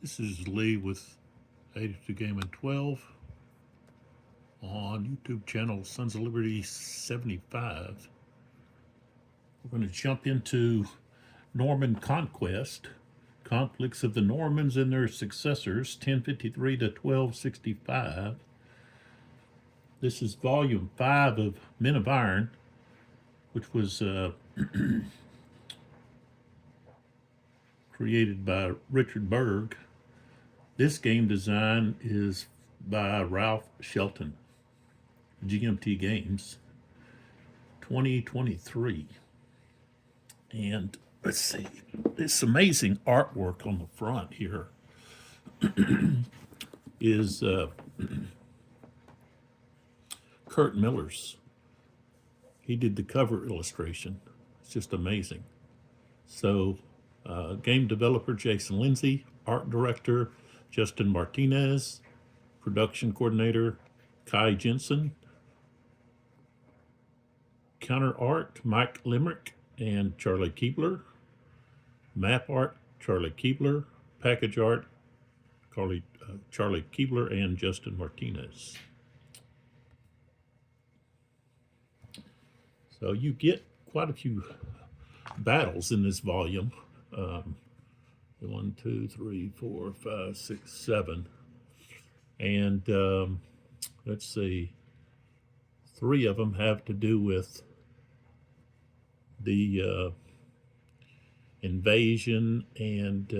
This is Lee with 82 Game and 12 on YouTube channel Sons of Liberty 75. We're going to jump into Norman Conquest, Conflicts of the Normans and Their Successors, 1053 to 1265. This is volume 5 of Men of Iron, which was created by Richard Berg. This game design is by Ralph Shelton, GMT Games, 2023. And let's see, this amazing artwork on the front here is Kurt Miller's. He did the cover illustration. It's just amazing. So, game developer Jason Lindsay, art director Justin Martinez, production coordinator Kai Jensen, counter art Mike Limerick and Charlie Keebler, map art Charlie Keebler, package art Charlie Keebler and Justin Martinez. So you get quite a few battles in this volume. 1, 2, 3, 4, 5, 6, 7. And let's see, 3 of them have to do with the invasion and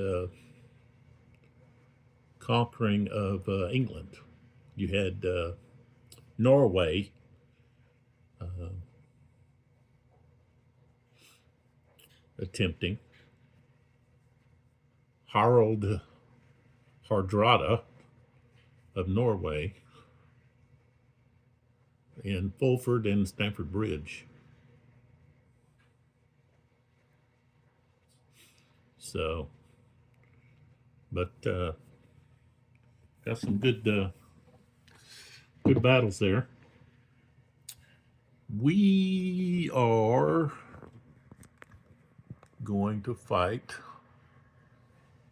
conquering of England. You had Norway attempting, Harald Hardrada of Norway, and Fulford and Stamford Bridge. So, but got some good battles there. We are going to fight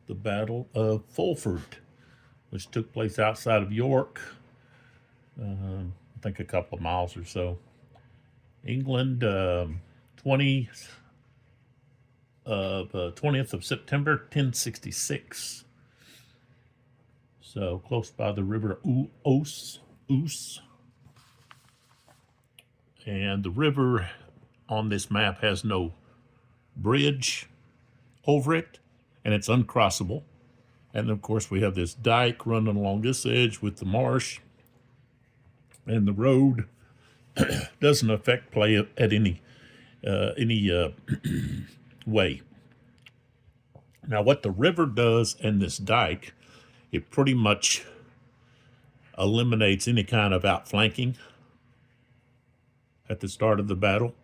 the Battle of Fulford, which took place outside of York, I think a couple of miles or so. England, 20th of September, 1066. So close by the river Ouse. And the river on this map has no bridge over it, and it's uncrossable. And of course we have this dike running along this edge with the marsh, and the road doesn't affect play at any way. Now what the river does and this dike, it pretty much eliminates any kind of outflanking at the start of the battle.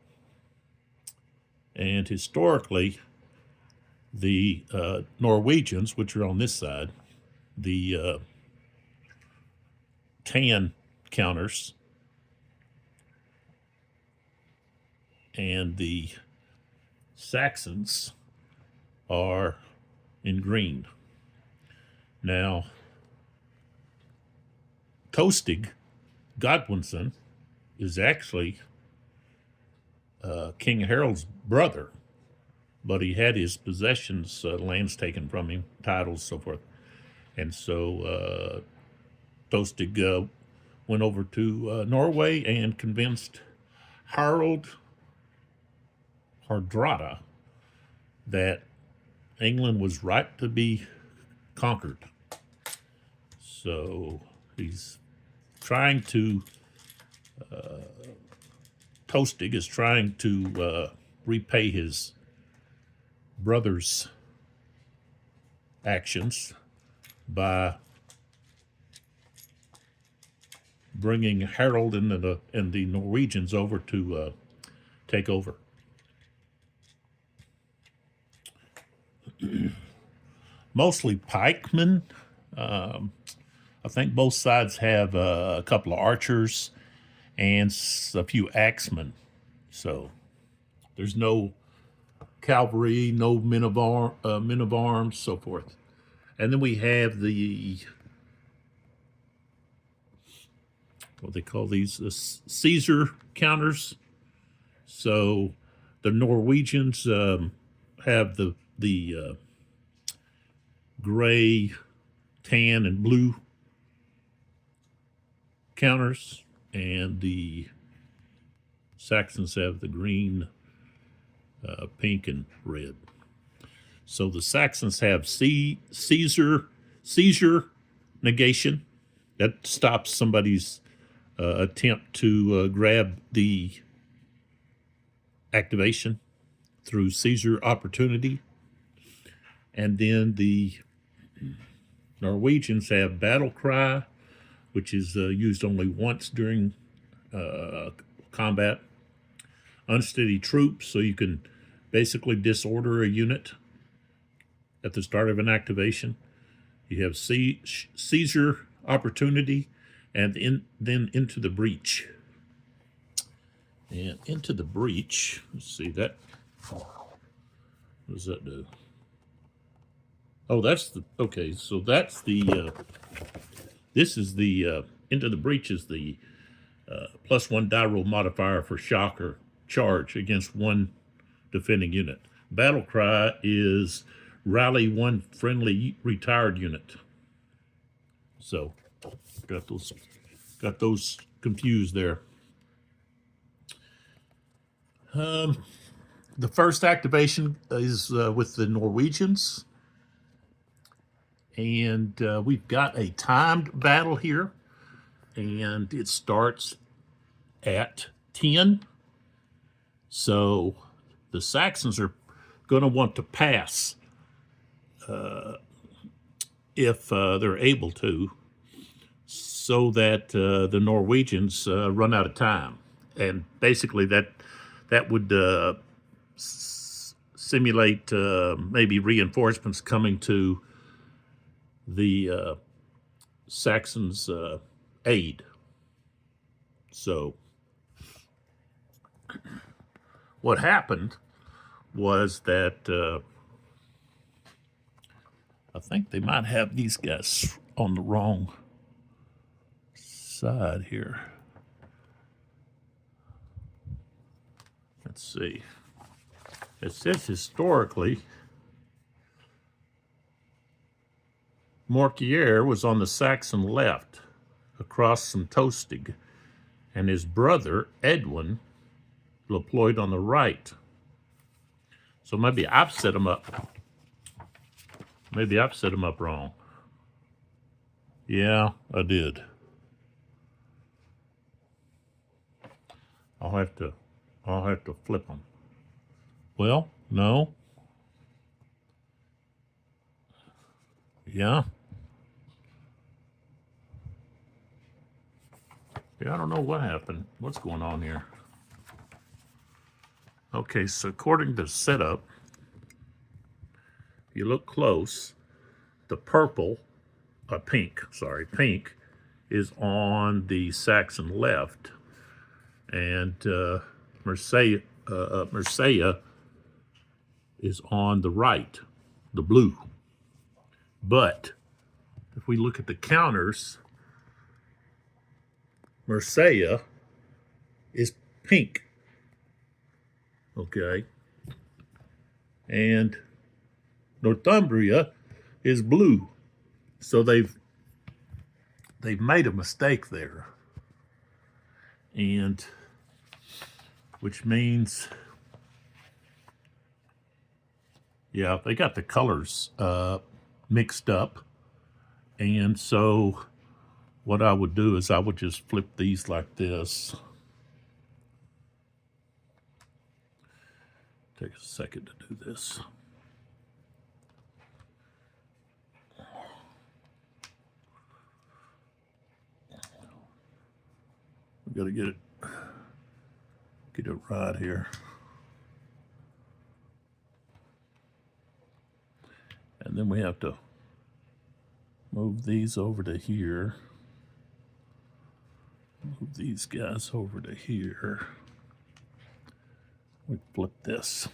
And historically, the Norwegians, which are on this side, the tan counters, and the Saxons are in green. Now, Tostig Godwinson is actually King Harold's brother, but he had his possessions, lands taken from him, titles, so forth. And so Tostig went over to Norway and convinced Harald Hardrada that England was ripe to be conquered. So he's trying to, Tostig is trying to repay his brother's actions by bringing Harold and the Norwegians over to take over. Mostly pikemen. I think both sides have a couple of archers and a few axemen. So there's no cavalry, no men of arms, so forth. And then we have the, what they call these, Caesar counters. So the Norwegians have the gray, tan, and blue counters, and the Saxons have the green, pink, and red. So the Saxons have seizure negation. That stops somebody's attempt to grab the activation through seizure opportunity. And then the Norwegians have battle cry, which is used only once during combat. Unsteady troops, so you can basically disorder a unit at the start of an activation. You have seizure opportunity, and then into the breach. And into the breach, let's see that. What does that do? Oh, that's the, okay, so that's the, this is the, into the breach is the +1 die roll modifier for shock or charge against one defending unit. Battle cry is rally one friendly retired unit. So got those confused there. The first activation is with the Norwegians, and we've got a timed battle here, and it starts at 10. So the Saxons are going to want to pass if they're able to, so that the Norwegians run out of time. And basically that would simulate maybe reinforcements coming to the Saxons' aid. So what happened was that I think they might have these guys on the wrong side here. Let's see. It says historically, Morkier was on the Saxon left across from Tostig, and his brother, Edwin, deployed on the right. So maybe I've set him up. Maybe I've set him up wrong. Yeah, I did. I'll have to flip them. Well, no. Yeah. Yeah, I don't know what happened. What's going on here? Okay, so according to setup, if you look close, the pink is on the Saxon left, and Marseille is on the right, the blue. But if we look at the counters, Marseille is pink. Okay. And Northumbria is blue. So they've made a mistake there. And which means, yeah, they got the colors mixed up. And so what I would do is I would just flip these like this. Take a second to do this. We gotta get it right here. And then we have to move these over to here. Move these guys over to here. We flip this.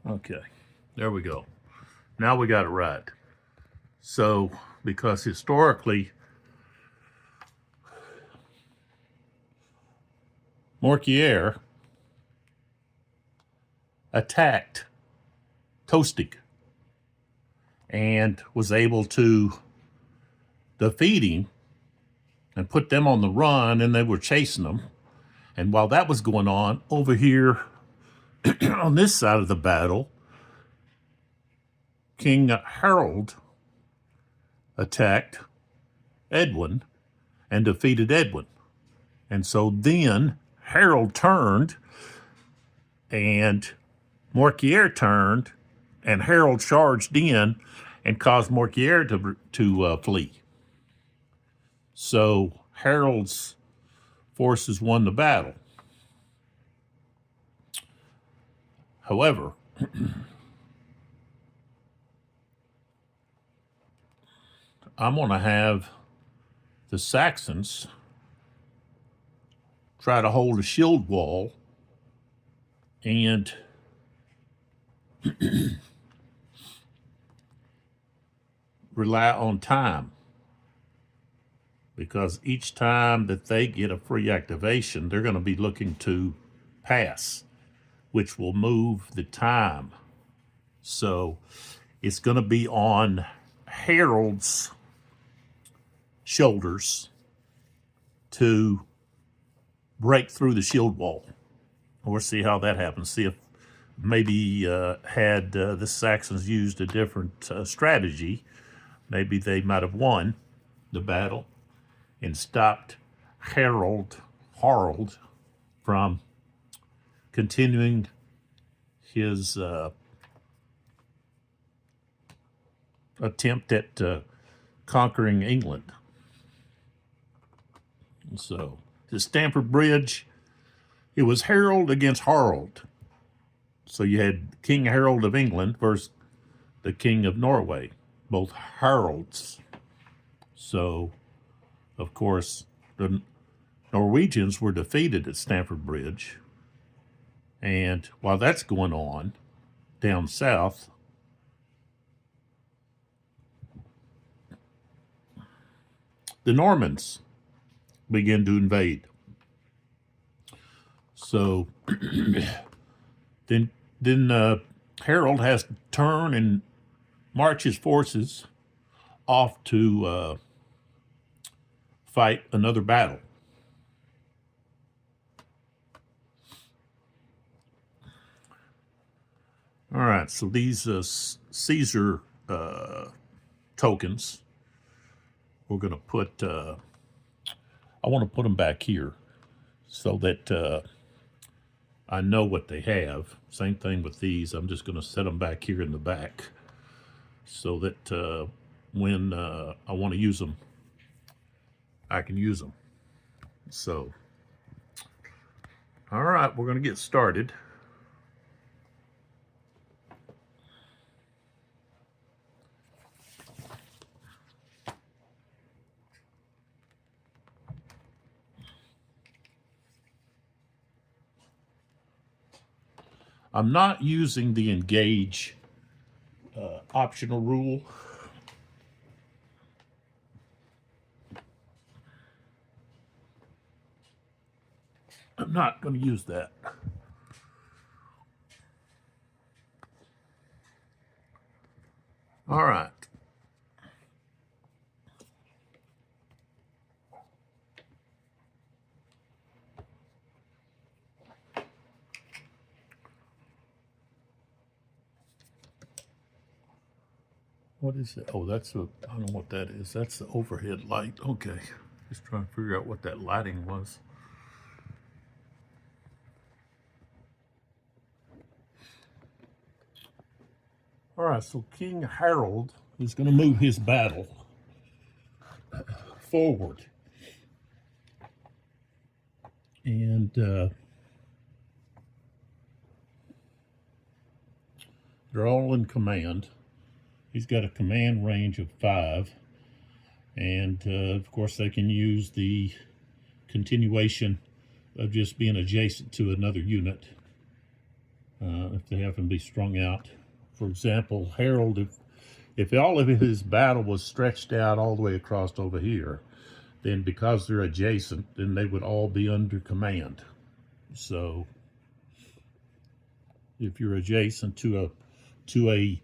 Okay, there we go. Now we got it right. So, because historically, Morquier attacked Tostig and was able to defeat him and put them on the run, and they were chasing them. And while that was going on, over here on this side of the battle, King Harold attacked Edwin and defeated Edwin. And so then Harold turned and Morquier turned, and Harold charged in and caused Morquier to flee. So Harold's forces won the battle. However, I'm going to have the Saxons try to hold a shield wall and rely on time, because each time that they get a free activation, they're going to be looking to pass, which will move the time. So it's going to be on Harold's shoulders to break through the shield wall. We'll see how that happens. See if maybe had the Saxons used a different strategy, maybe they might have won the battle and stopped Harold from continuing his attempt at conquering England. So, the Stamford Bridge, it was Harold against Harold. So you had King Harold of England versus the King of Norway, both Harolds. So, of course, the Norwegians were defeated at Stamford Bridge. And while that's going on down south, the Normans begin to invade. So then Harold has to turn and march his forces off to fight another battle. All right, so these Caesar tokens, we're going to put, I want to put them back here so that I know what they have. Same thing with these. I'm just going to set them back here in the back so that when I want to use them, I can use them. So, all right, we're going to get started. I'm not using the engage optional rule. I'm not going to use that. All right. What is that? Oh, that's a, I don't know what that is. That's the overhead light. Okay. Just trying to figure out what that lighting was. All right, so King Harold is going to move his battle forward. And they're all in command. He's got a command range of 5. And of course, they can use the continuation of just being adjacent to another unit if they happen to be strung out. For example, Harold, If all of his battle was stretched out all the way across over here, then because they're adjacent, then they would all be under command. So if you're adjacent to a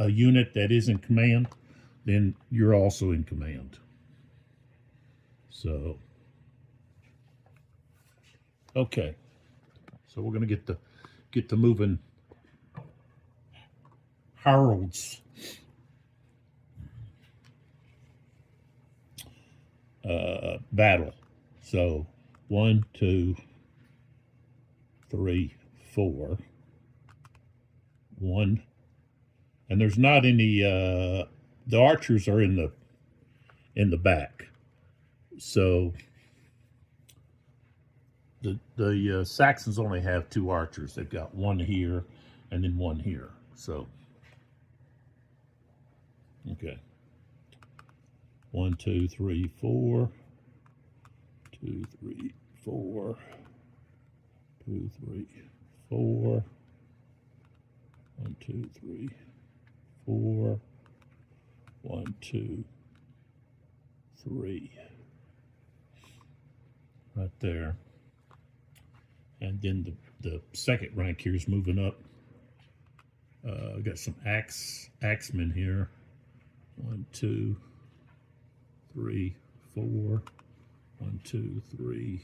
unit that is in command, then you're also in command. So okay, so we're going to get to moving Harold's battle. So 1, 2, 3, 4. 1, and there's not any. The archers are in the back. So the Saxons only have 2 archers. They've got 1 here and then 1 here. So okay. 1, 2, 3, 4. 2, 3, 4. 2, 3, 4. 1, 2, 3, 4. 1, 2, 3. Right there. And then the second rank here is moving up. Got some axemen here. 1, 2, 3, 4. 1, 2, 3.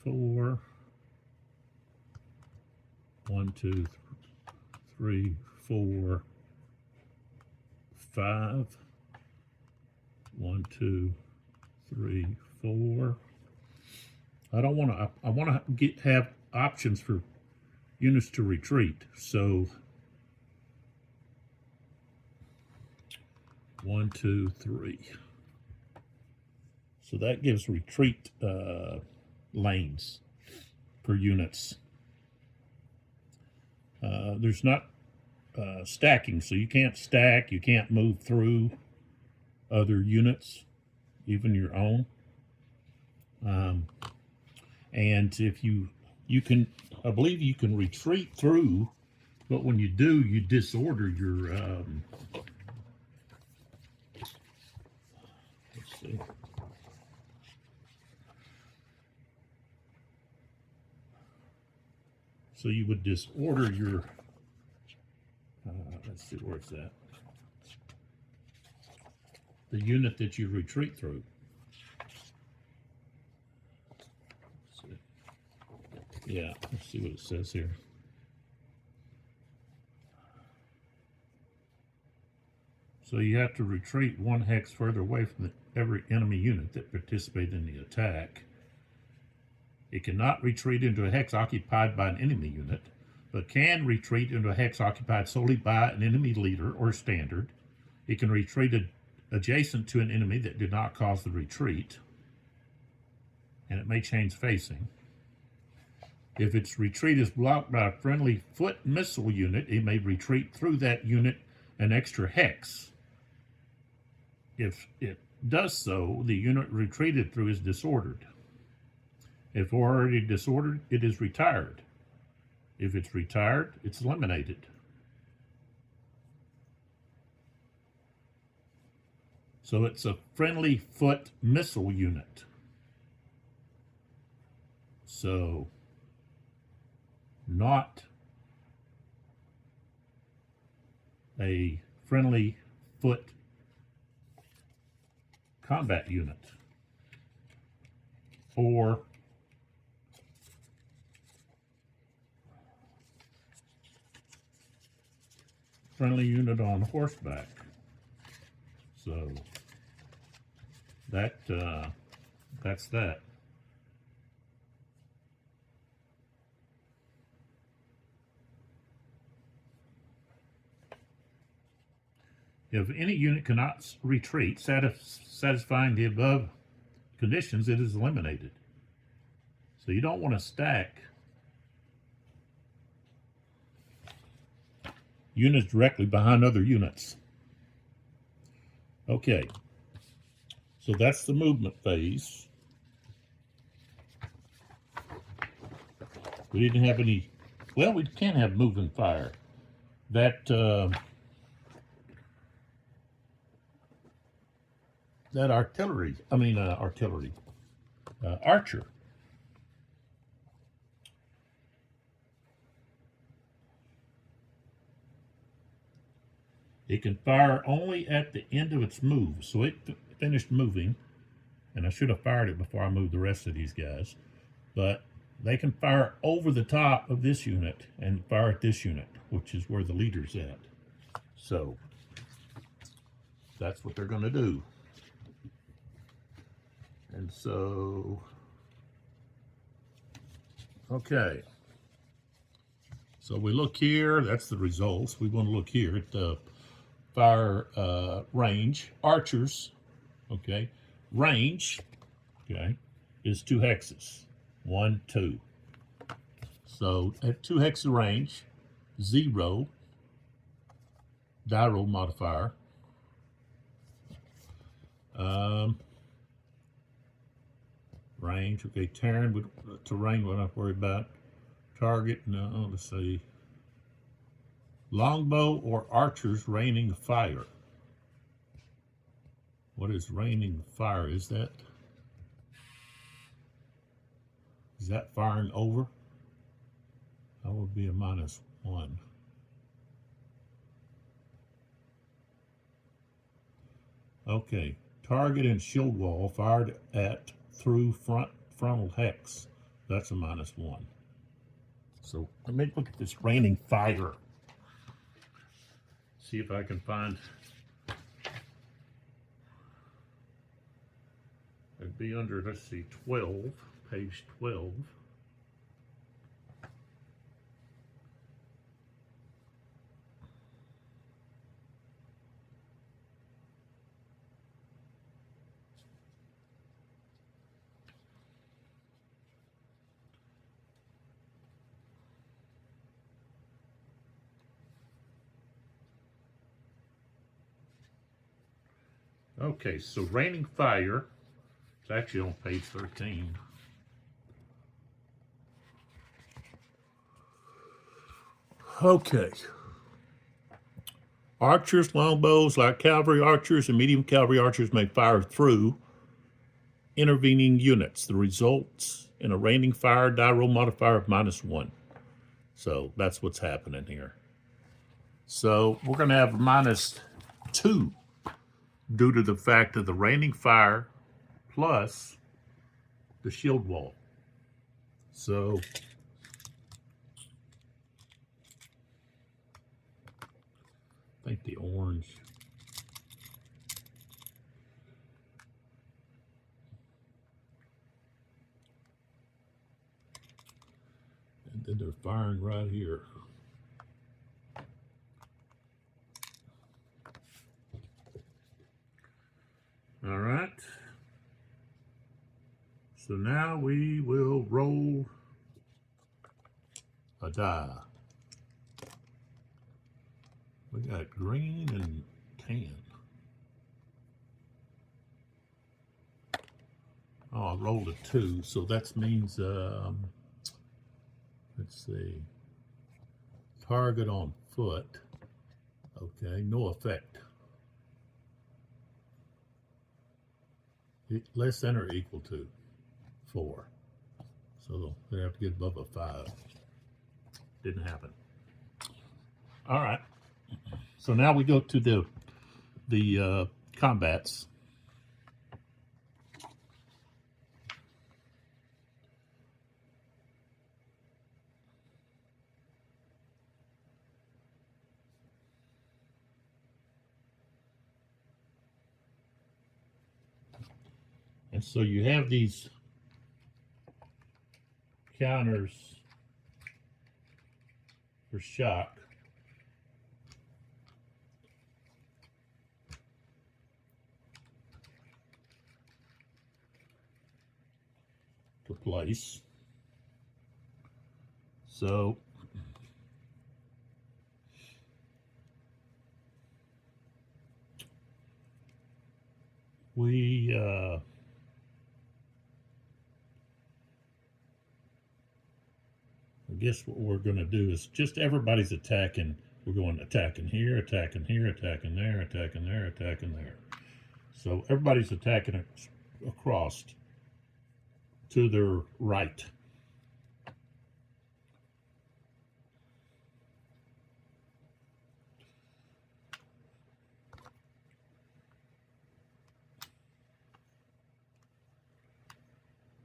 4. 1, 2, 3, 4, 5. 1, 2, 3, 4. I don't want to. I want to have options for units to retreat. So 1, 2, 3. So that gives retreat lanes for units. There's not stacking, so you can't stack. You can't move through other units, even your own. And if you can, I believe you can retreat through, but when you do, you disorder your. Let's see. So you would disorder your. Let's see, where's that? The unit that you retreat through. Yeah, let's see what it says here. So you have to retreat 1 hex further away from every enemy unit that participated in the attack. It cannot retreat into a hex occupied by an enemy unit, but can retreat into a hex occupied solely by an enemy leader or standard. It can retreat adjacent to an enemy that did not cause the retreat, and it may change facing. If its retreat is blocked by a friendly foot missile unit, it may retreat through that unit an extra hex. If it does so, the unit retreated through is disordered. If already disordered, it is retired. If it's retired, it's eliminated. So it's a friendly foot missile unit. So not a friendly foot combat unit or friendly unit on horseback. So that's that. If any unit cannot retreat, satisfying the above conditions, it is eliminated. So you don't want to stack units directly behind other units. Okay, so that's the movement phase. We didn't have any. Well, we can have moving fire. That that artillery. I mean artillery. Archer. It can fire only at the end of its move. So it finished moving, and I should have fired it before I moved the rest of these guys. But they can fire over the top of this unit and fire at this unit, which is where the leader's at. So that's what they're going to do. And so, okay. So we look here, that's the results. We want to look here at the fire range. Archers, okay. Range, okay, is 2 hexes. 1, 2. So at 2 hex range, 0 die roll modifier. Range, okay, terrain, we're not worried about. Target, no, let's see. Longbow or archers raining fire. What is raining fire? Is that firing over? That would be a -1. Okay, target and shield wall fired at through frontal hex. That's a -1. So let me look at this raining fire. See if I can find. It'd be under, let's see, 12, page 12. Okay, so raining fire, it's actually on page 13. Okay. Archers, longbows, light cavalry archers, and medium cavalry archers may fire through intervening units. The results in a raining fire die roll modifier of -1. So that's what's happening here. So we're going to have -2 due to the fact of the raining fire plus the shield wall. So I think the orange. And then they're firing right here. All right. So now we will roll a die. We got green and tan. Oh, I rolled a 2, so that means, let's see, target on foot. Okay, no effect. Less than or equal to 4. So they have to get above a 5. Didn't happen. All right. So now we go to the combats. And so you have these counters for shock. To place. So we guess what we're going to do is just everybody's attacking. We're going attacking here, attacking there, attacking there, attacking there. So everybody's attacking across to their right.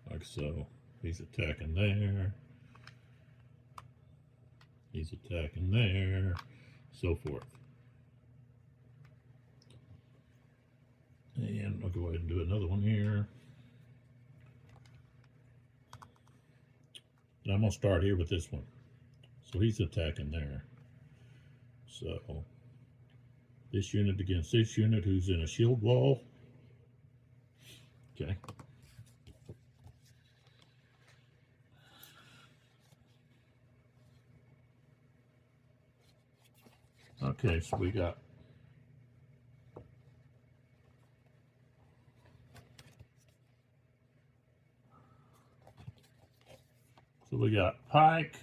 Like so. He's attacking there. He's attacking there. So forth. And I'll go ahead and do another one here. And I'm going to start here with this one. So he's attacking there. So this unit against this unit who's in a shield wall. Okay. Okay, so we got pike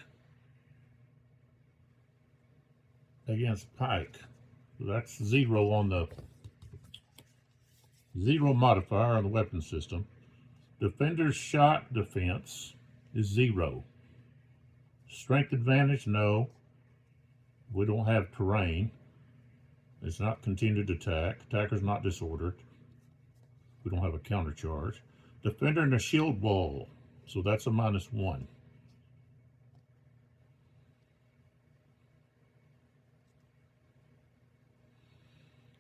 against pike. So that's 0 on the 0 modifier on the weapon system. Defender's shot defense is 0. Strength advantage, no. We don't have terrain. It's not continued attack. Attacker's not disordered. We don't have a counter charge. Defender in a shield wall. So that's a -1.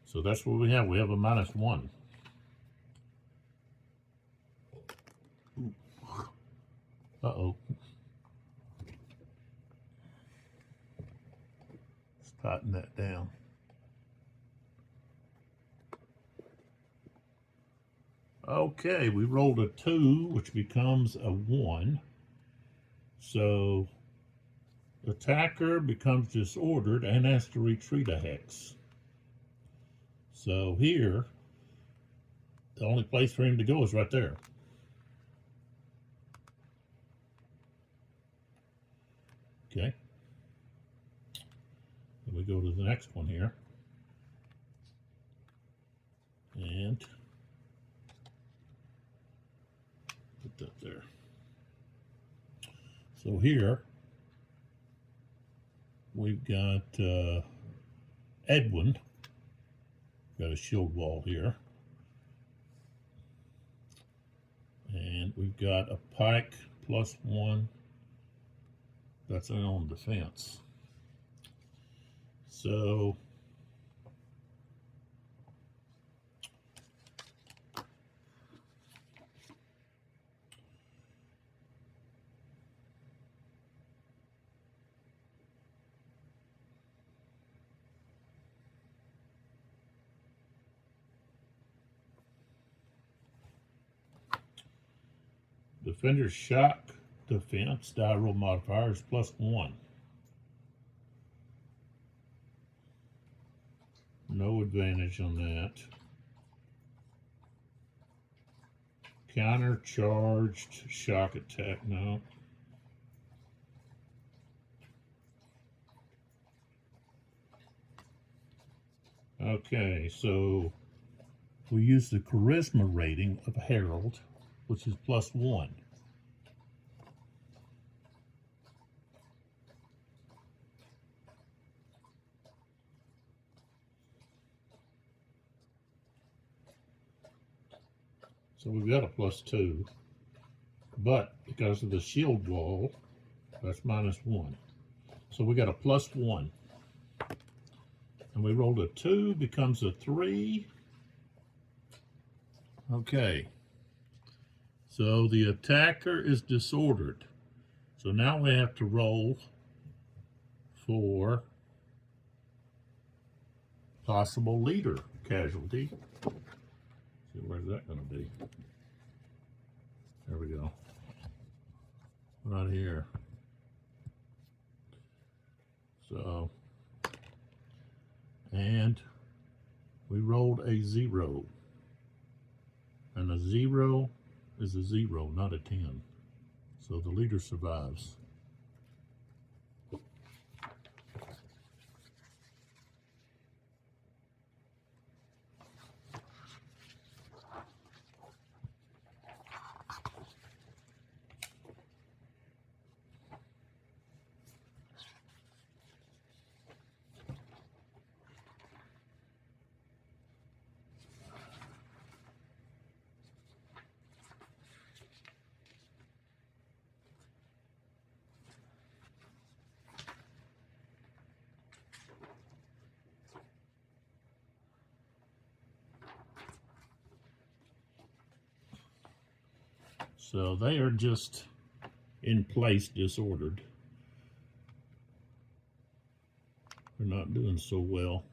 So that's what we have. We have a -1. Uh-oh. Let's tighten that down. Okay, we rolled a 2, which becomes a 1. So attacker becomes disordered and has to retreat a hex. So here, the only place for him to go is right there. Okay. Then we go to the next one here. And put that there. So here, we've got Edwin. Got a shield wall here. And we've got a pike +1. That's on defense. So defender's shock defense, die roll modifier is +1. No advantage on that. Counter charged shock attack, no. Okay, so we use the charisma rating of Harold, which is +1. So we've got a +2, but because of the shield wall, that's -1. So we got a +1. And we rolled a 2, becomes a 3. Okay. So the attacker is disordered. So now we have to roll for possible leader casualty. See, where's that going to be? There we go. Right here. So, and we rolled a 0. And a 0 is a 0, not a 10. So the leader survives. So they are just in place disordered. They're not doing so well.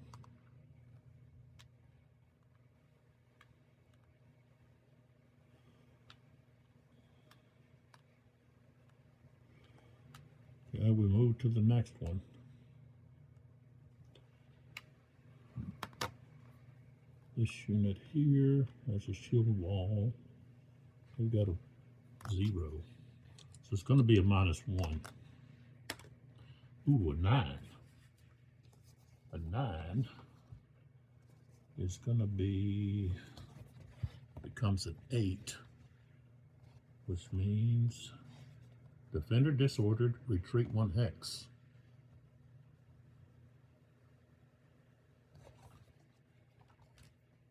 Okay, we move to the next one. This unit here has a shield wall. We've got a 0. So it's going to be a -1. Ooh, a 9. A 9 is going to becomes an 8, which means defender disordered, retreat 1 hex.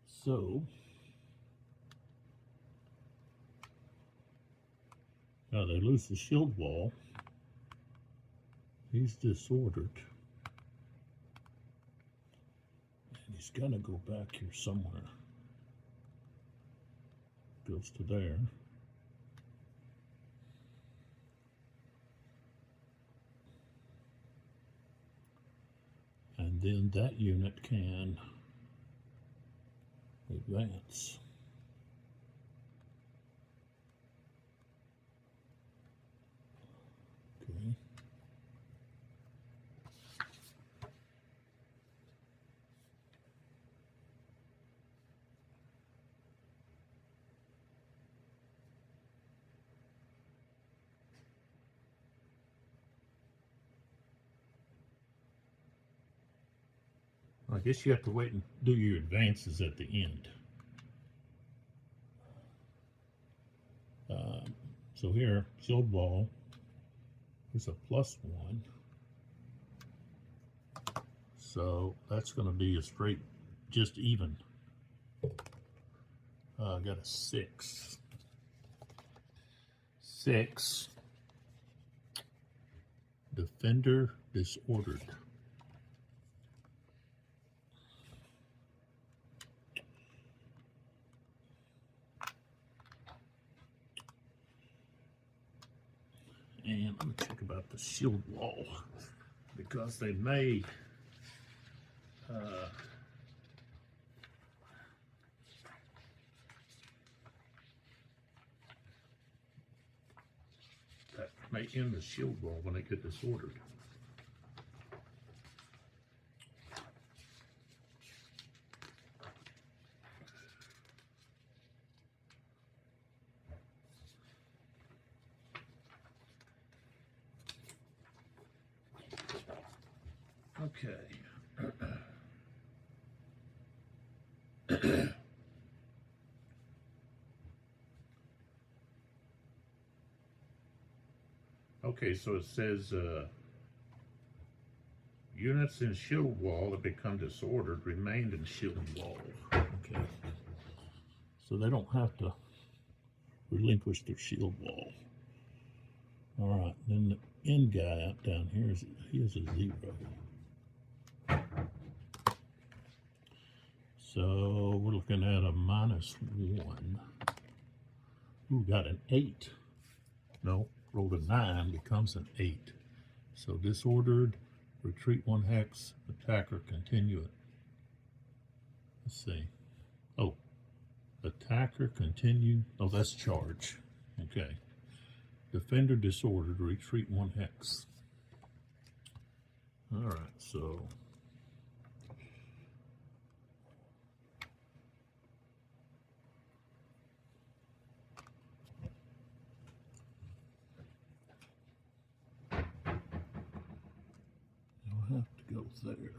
So now they lose the shield wall. He's disordered. And he's gonna go back here somewhere. Goes to there. And then that unit can advance. Okay. I guess you have to wait and do your advances at the end. So here, shield wall is a +1. So that's going to be a straight, just even. I got a 6. 6. Defender disordered. And let me check about the shield wall, because they may that may end the shield wall when they get disordered. Okay. Okay, so it says units in shield wall that become disordered remained in shield wall. Okay. So they don't have to relinquish their shield wall. All right, then the end guy up down here he is a 0. So we're looking at a -1. Ooh, got an 8. No, rolled a 9, becomes an 8. So disordered, retreat 1 hex, attacker continue it. Let's see. Oh, attacker continue. Oh, that's charge. Okay. Defender disordered, retreat 1 hex. All right, so I'll have to go there.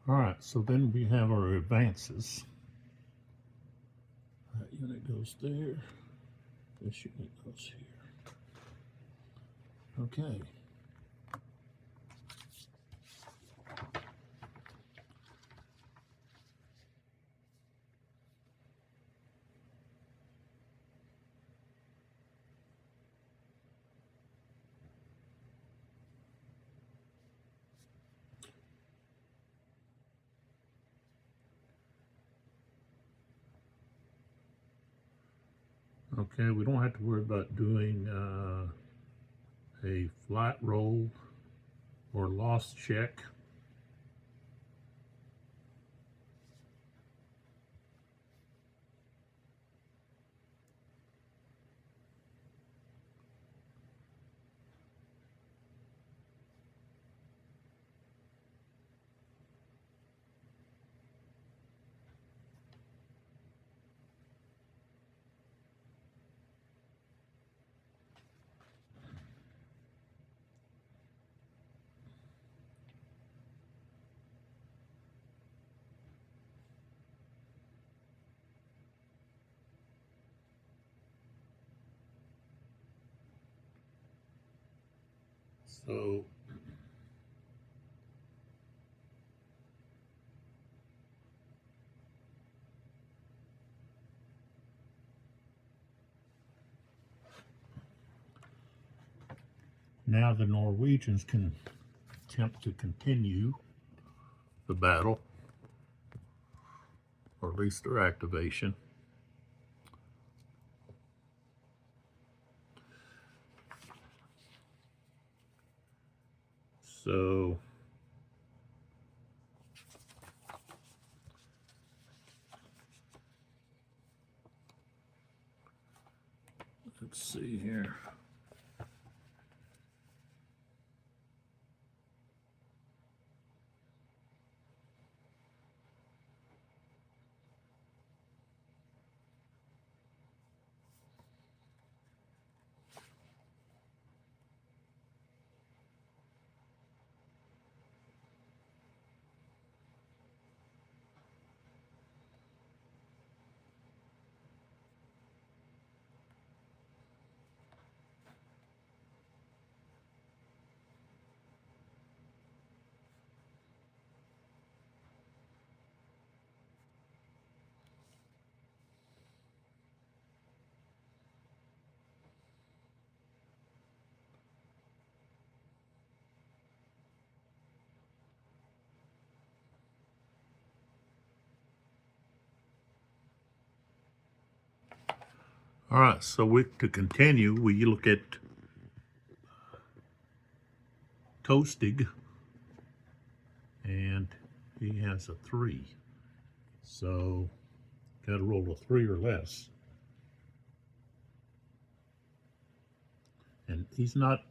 All right, so then we have our advances. That unit goes there. This unit goes here. Okay. Okay, we don't have to worry about doing a flight roll or loss check. So now the Norwegians can attempt to continue the battle, or at least their activation. So let's see here. All right, so to continue, we look at Toastig, and he has a 3. So got to roll a 3 or less. And he's not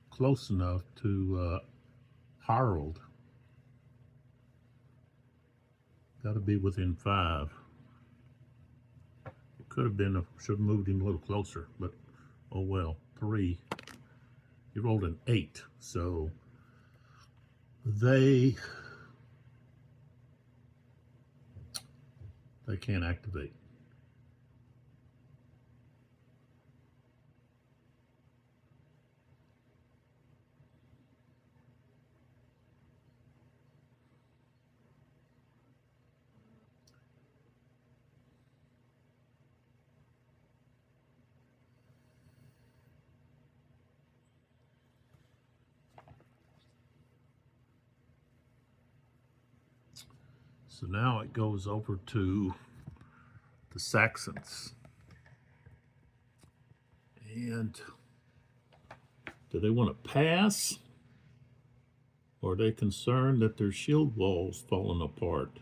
close enough to Harold. Got to be within 5. It could have been, should have moved him a little closer, but oh well. 3. He rolled an 8, so they can't activate. So now it goes over to the Saxons. And do they want to pass? Or are they concerned that their shield wall's falling apart?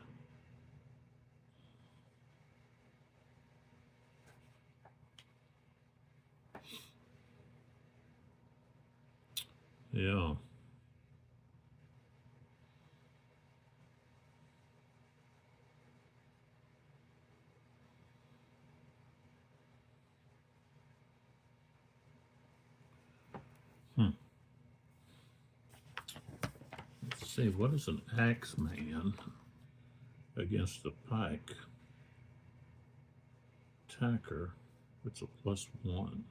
Yeah. Let's see, what is an axeman against a pike? Attacker, it's a +1.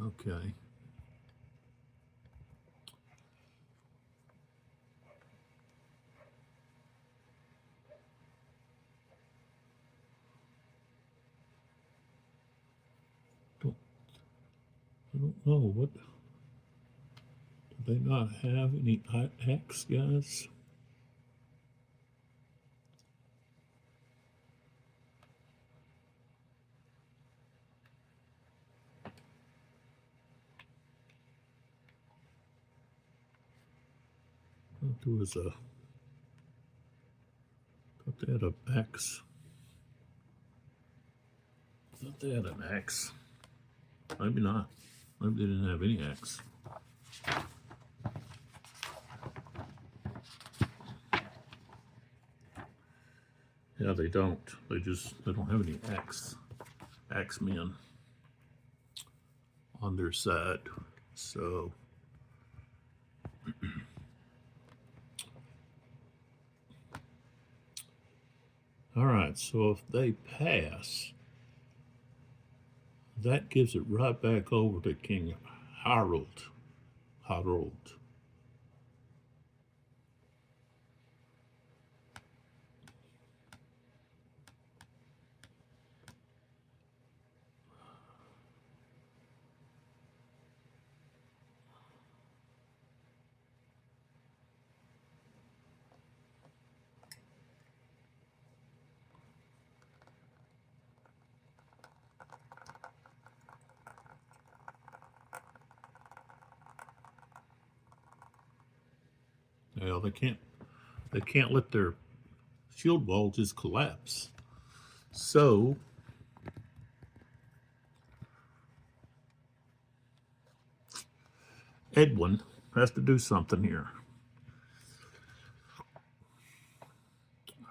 Okay. I don't know, what, do they not have any axe guys? There was a, thought they had an axe. Thought they had an axe. Maybe not. Maybe they didn't have any axe. Yeah, they don't. They don't have any axemen on their side. So all right, so if they pass, that gives it right back over to King Harold. Harold. Well, they can't let their shield wall just collapse. So Edwin has to do something here.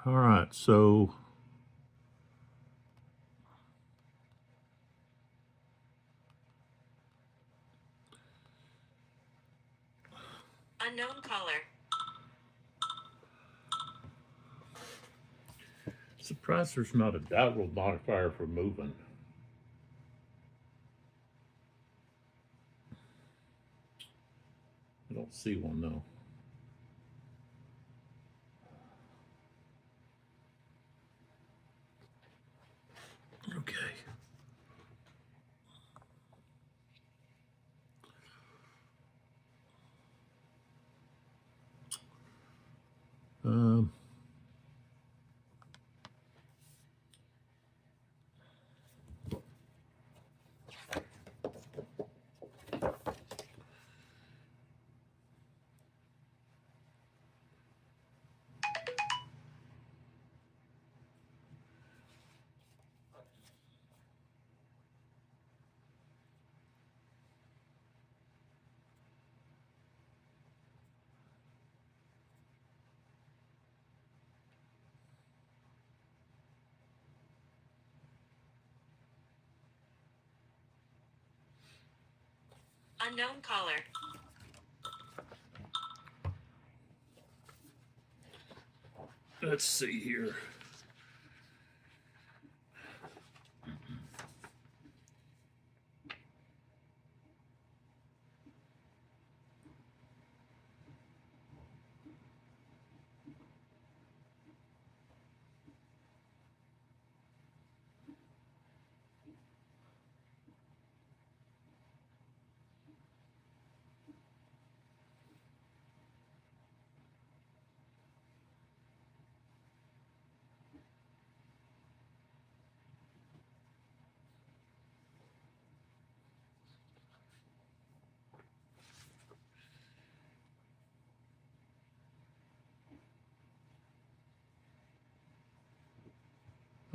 All right, so unknown caller. Surprised there's not a dowel modifier for moving. I don't see one though. Okay. Um, Unknown caller. let's see here.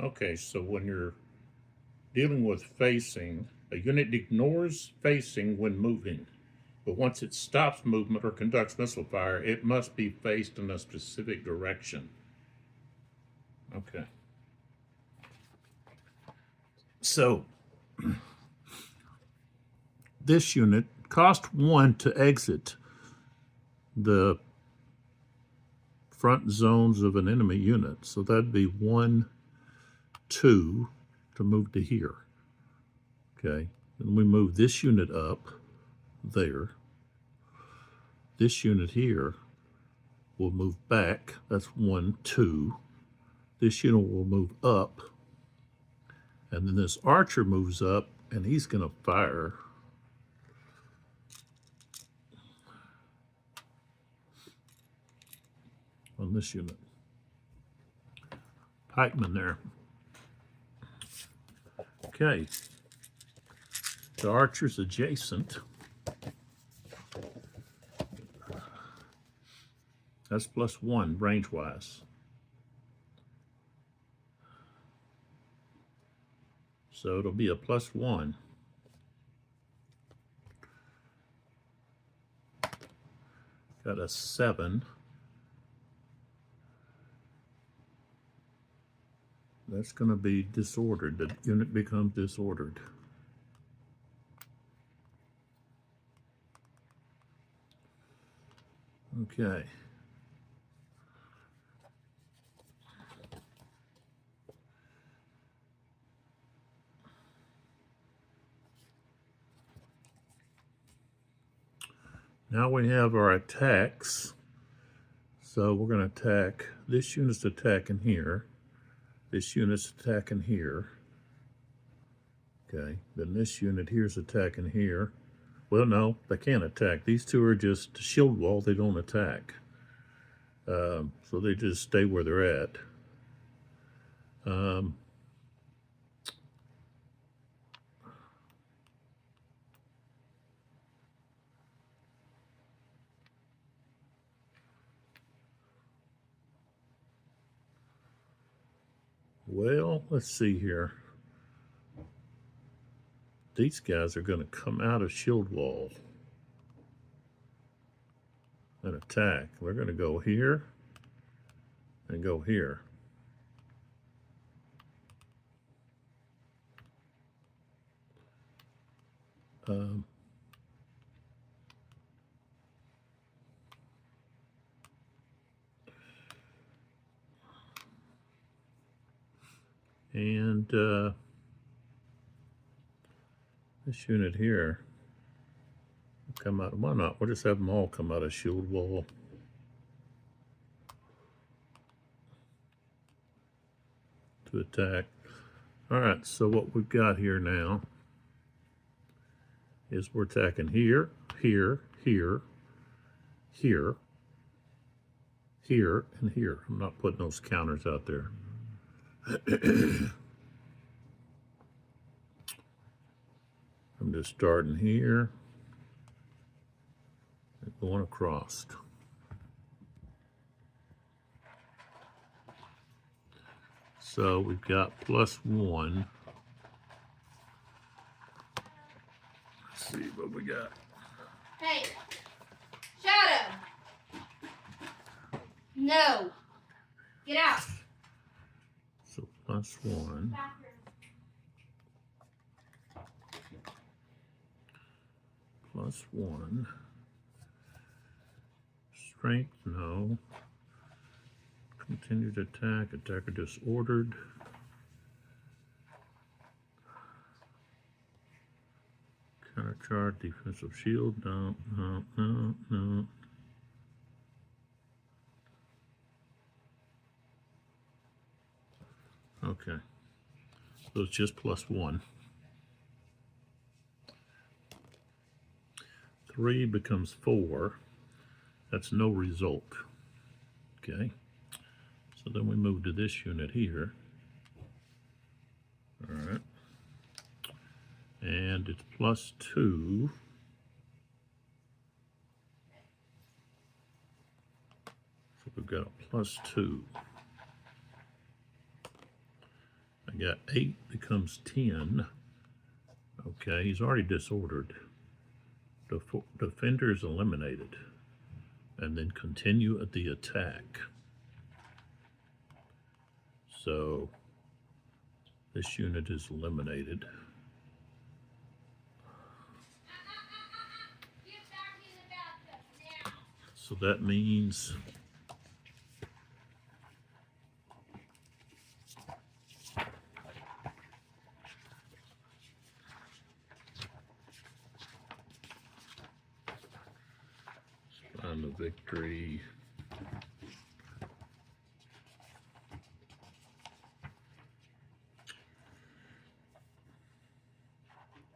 Okay, so when you're dealing with facing, a unit ignores facing when moving, but once it stops movement or conducts missile fire, it must be faced in a specific direction. Okay. So this unit cost 1 to exit the front zones of an enemy unit. So that'd be 1, 2 to move to here. Okay. And we move this unit up there. This unit here will move back. That's 1, 2. This unit will move up. And then this archer moves up and he's going to fire. On this unit. Pikeman there. Okay. The archer's adjacent. That's +1 range-wise. So it'll be a +1. Got a 7. That's going to be disordered. The unit becomes disordered. Okay. Now we have our attacks. So we're going to attack, this unit's attacking here. This unit's attacking here. Okay, then this unit here's attacking here. Well, no, they can't attack. These two are just shield wall, they don't attack. So they just stay where they're at. Well, let's see here. These guys are going to come out of shield wall and attack. We're going to go here and go here. And this unit here will come out. Why not? We'll just have them all come out of shield wall. To attack. All right, so what we've got here now is we're attacking here, here, here, here, here, and here. I'm not putting those counters out there. I'm just starting here and going across. So we've got +1. Let's see what we got. Hey, Shadow. No. Get out. So +1. +1. Strength, no. Continued attack. Attacker disordered. Countercharge. Defensive shield. No, no, no, no. Okay. So it's just +1. 3 becomes 4. That's no result. Okay. So then we move to this unit here. All right. And it's +2. So we've got a +2. I got 8 becomes 10. Okay, he's already disordered. Defender is eliminated. And then continue at the attack. So this unit is eliminated. So that means find the victory.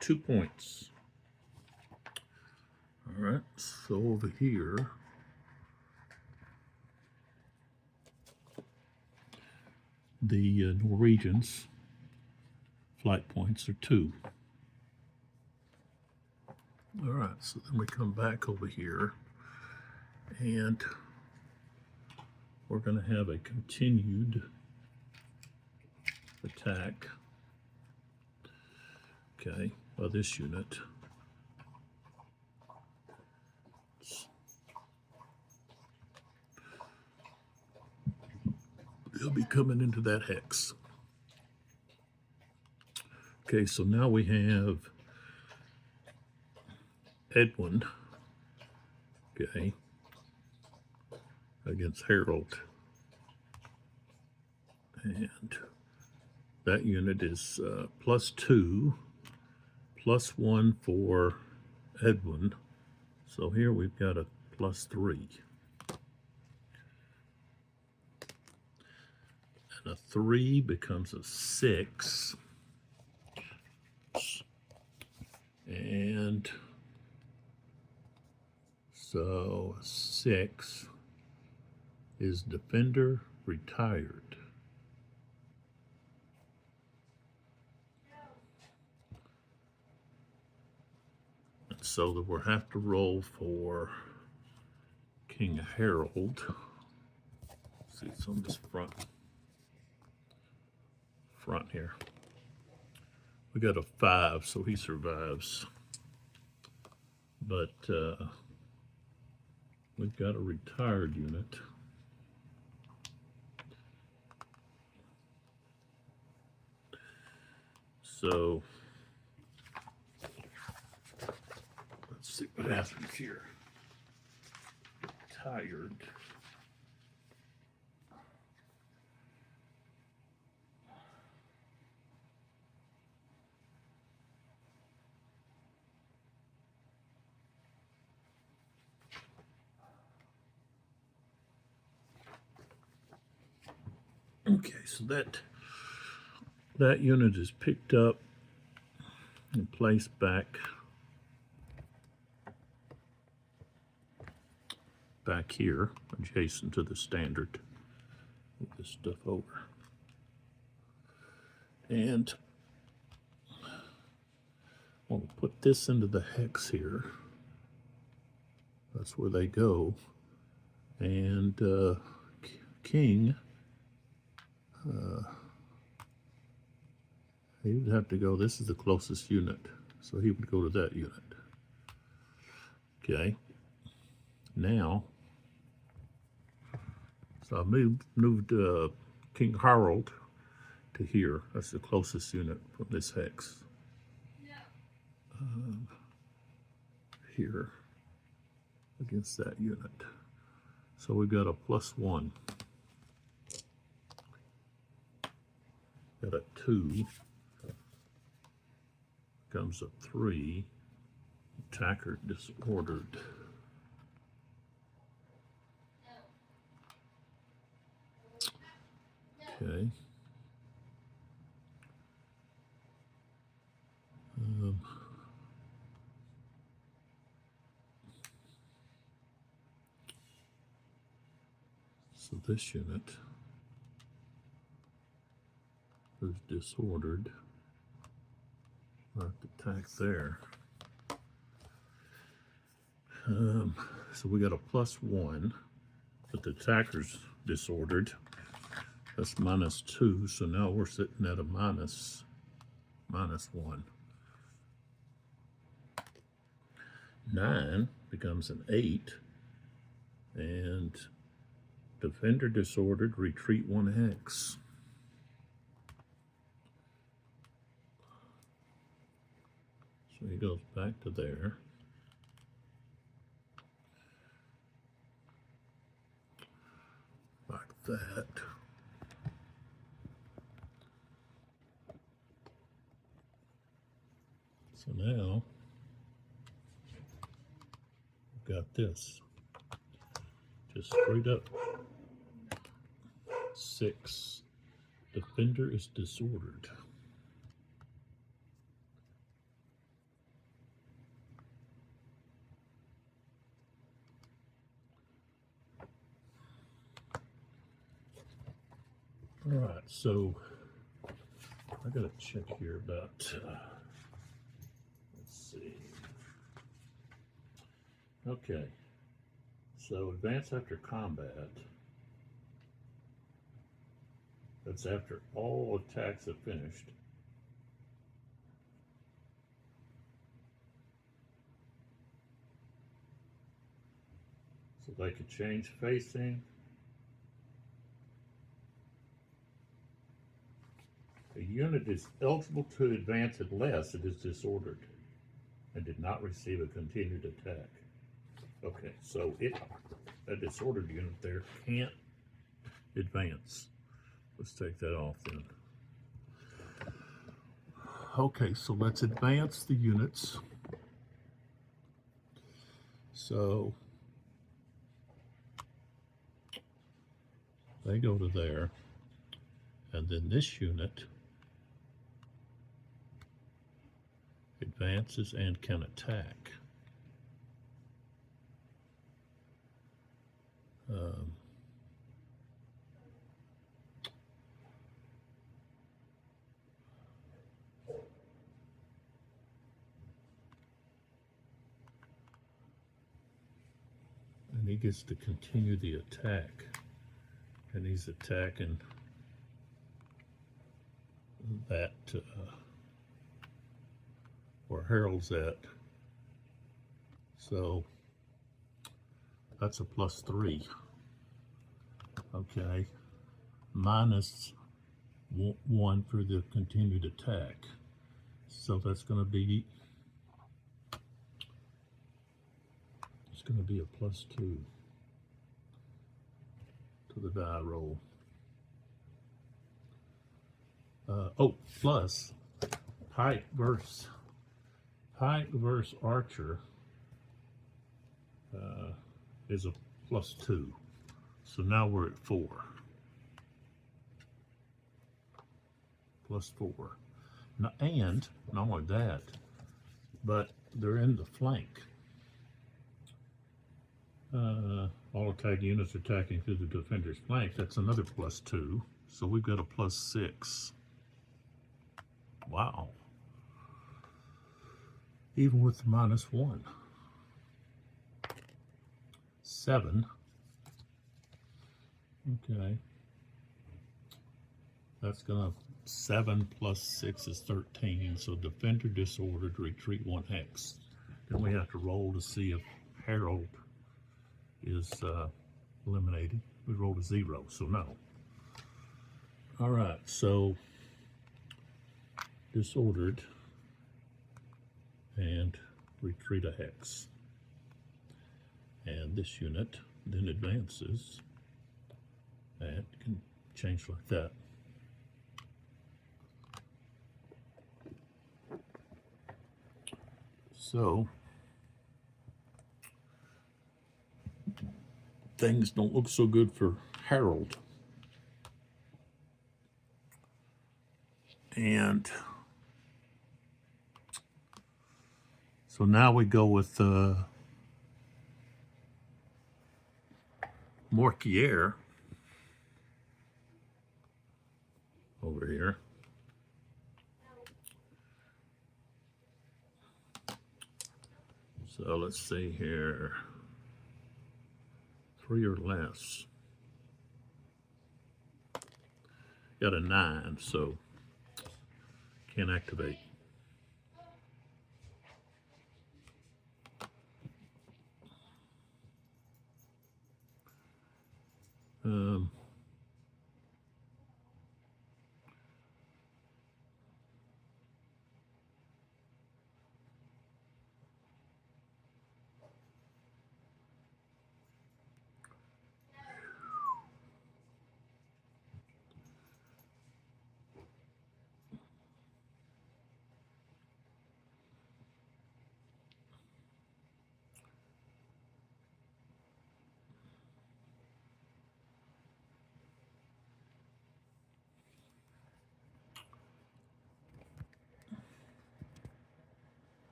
Two points. All right, so over here, the Norwegians' flight points are 2. All right, so then we come back over here, and we're going to have a continued attack, okay, by this unit. They'll be coming into that hex. Okay, so now we have Edwin, okay, against Harold. And that unit is +2, +1 for Edwin. So here we've got a +3. And a 3 becomes a 6. And so 6 is Defender retired. And so that we'll have to roll for King Harold. Let's see, it's on this front here. We got a 5, so he survives. But we've got a retired unit. So let's see what happens here. Retired. Okay, so that unit is picked up and placed back here, adjacent to the standard. Move this stuff over. And we'll put this into the hex here. That's where they go. And King, he would have to go, this is the closest unit, so he would go to that unit. Okay, now, so I moved King Harold to here. That's the closest unit from this hex. Here, against that unit. So we've got a +1. Got a 2. Comes a 3. Attacker disordered. Okay. So this unit is disordered. Not attack there. So we got a +1, but the attacker's disordered. That's -2, so now we're sitting at a -1. 9 becomes an 8, and Defender disordered, retreat 1 hex. So he goes back to there. Like that. So now we've got this. Just straight up 6. Defender is disordered. All right, so I gotta check here about, let's see. Okay, so advance after combat. That's after all attacks have finished. So they could change facing. A unit is eligible to advance unless it is disordered and did not receive a continued attack. Okay, so a disordered unit there can't advance. Let's take that off then. Okay, so let's advance the units. So they go to there, and then this unit advances and can attack. And he gets to continue the attack, and he's attacking that where Harold's at. So that's a +3. Okay, -1 for the continued attack. So that's going to be, it's going to be a +2 to the die roll. Plus Pike versus Archer is a +2. So now we're at 4. +4. Now, and not only that, but they're in the flank. All attack units attacking through the defender's flank. That's another +2. So we've got a +6. Wow. Even with the -1. 7. Okay. That's gonna 7 + 6 is 13. So defender disordered, retreat 1 hex. Then we have to roll to see if Harold is eliminated. We rolled a 0, so no. All right, so disordered and retreat a hex. And this unit then advances and can change like that. So things don't look so good for Harold. And so now we go with Morquier over here. So let's see here. 3 or less. Got a 9, so can't activate.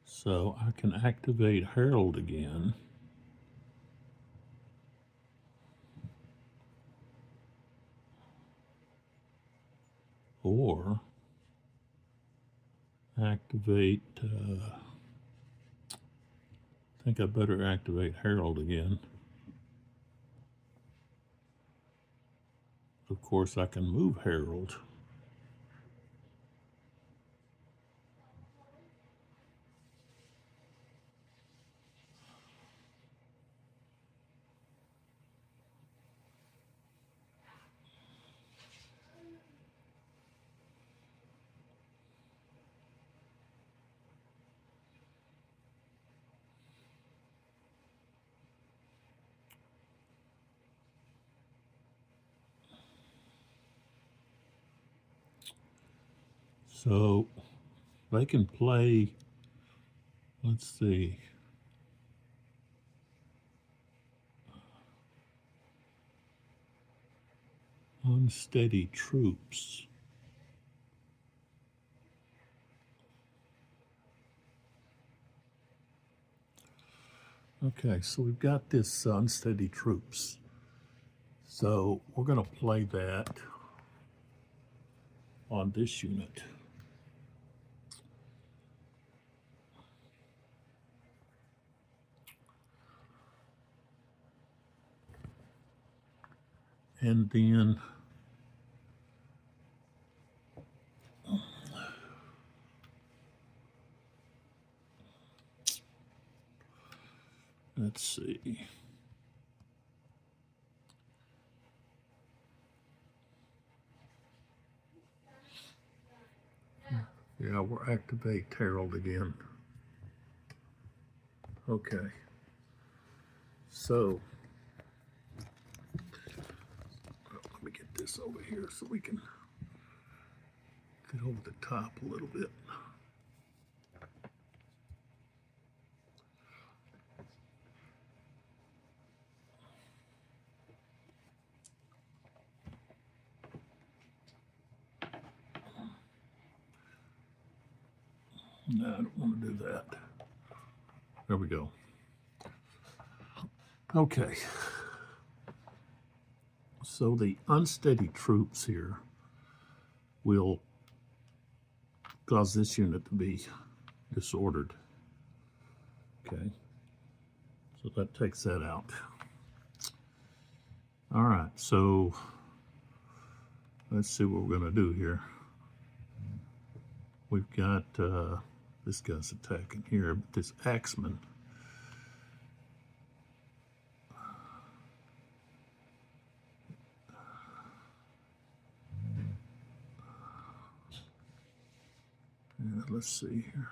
So I can activate Harold again. Or activate, I think I better activate Herald again. Of course, I can move Herald. So they can play, let's see, unsteady troops. Okay, so we've got this unsteady troops. So we're going to play that on this unit. And then let's see. Yeah, we'll activate Herald again. Okay. So let me get this over here so we can get over the top a little bit. No, I don't want to do that. There we go. Okay. So the unsteady troops here will cause this unit to be disordered. Okay. So that takes that out. All right. So let's see what we're going to do here. We've got this guy's attacking here, but this axeman. Yeah, let's see here.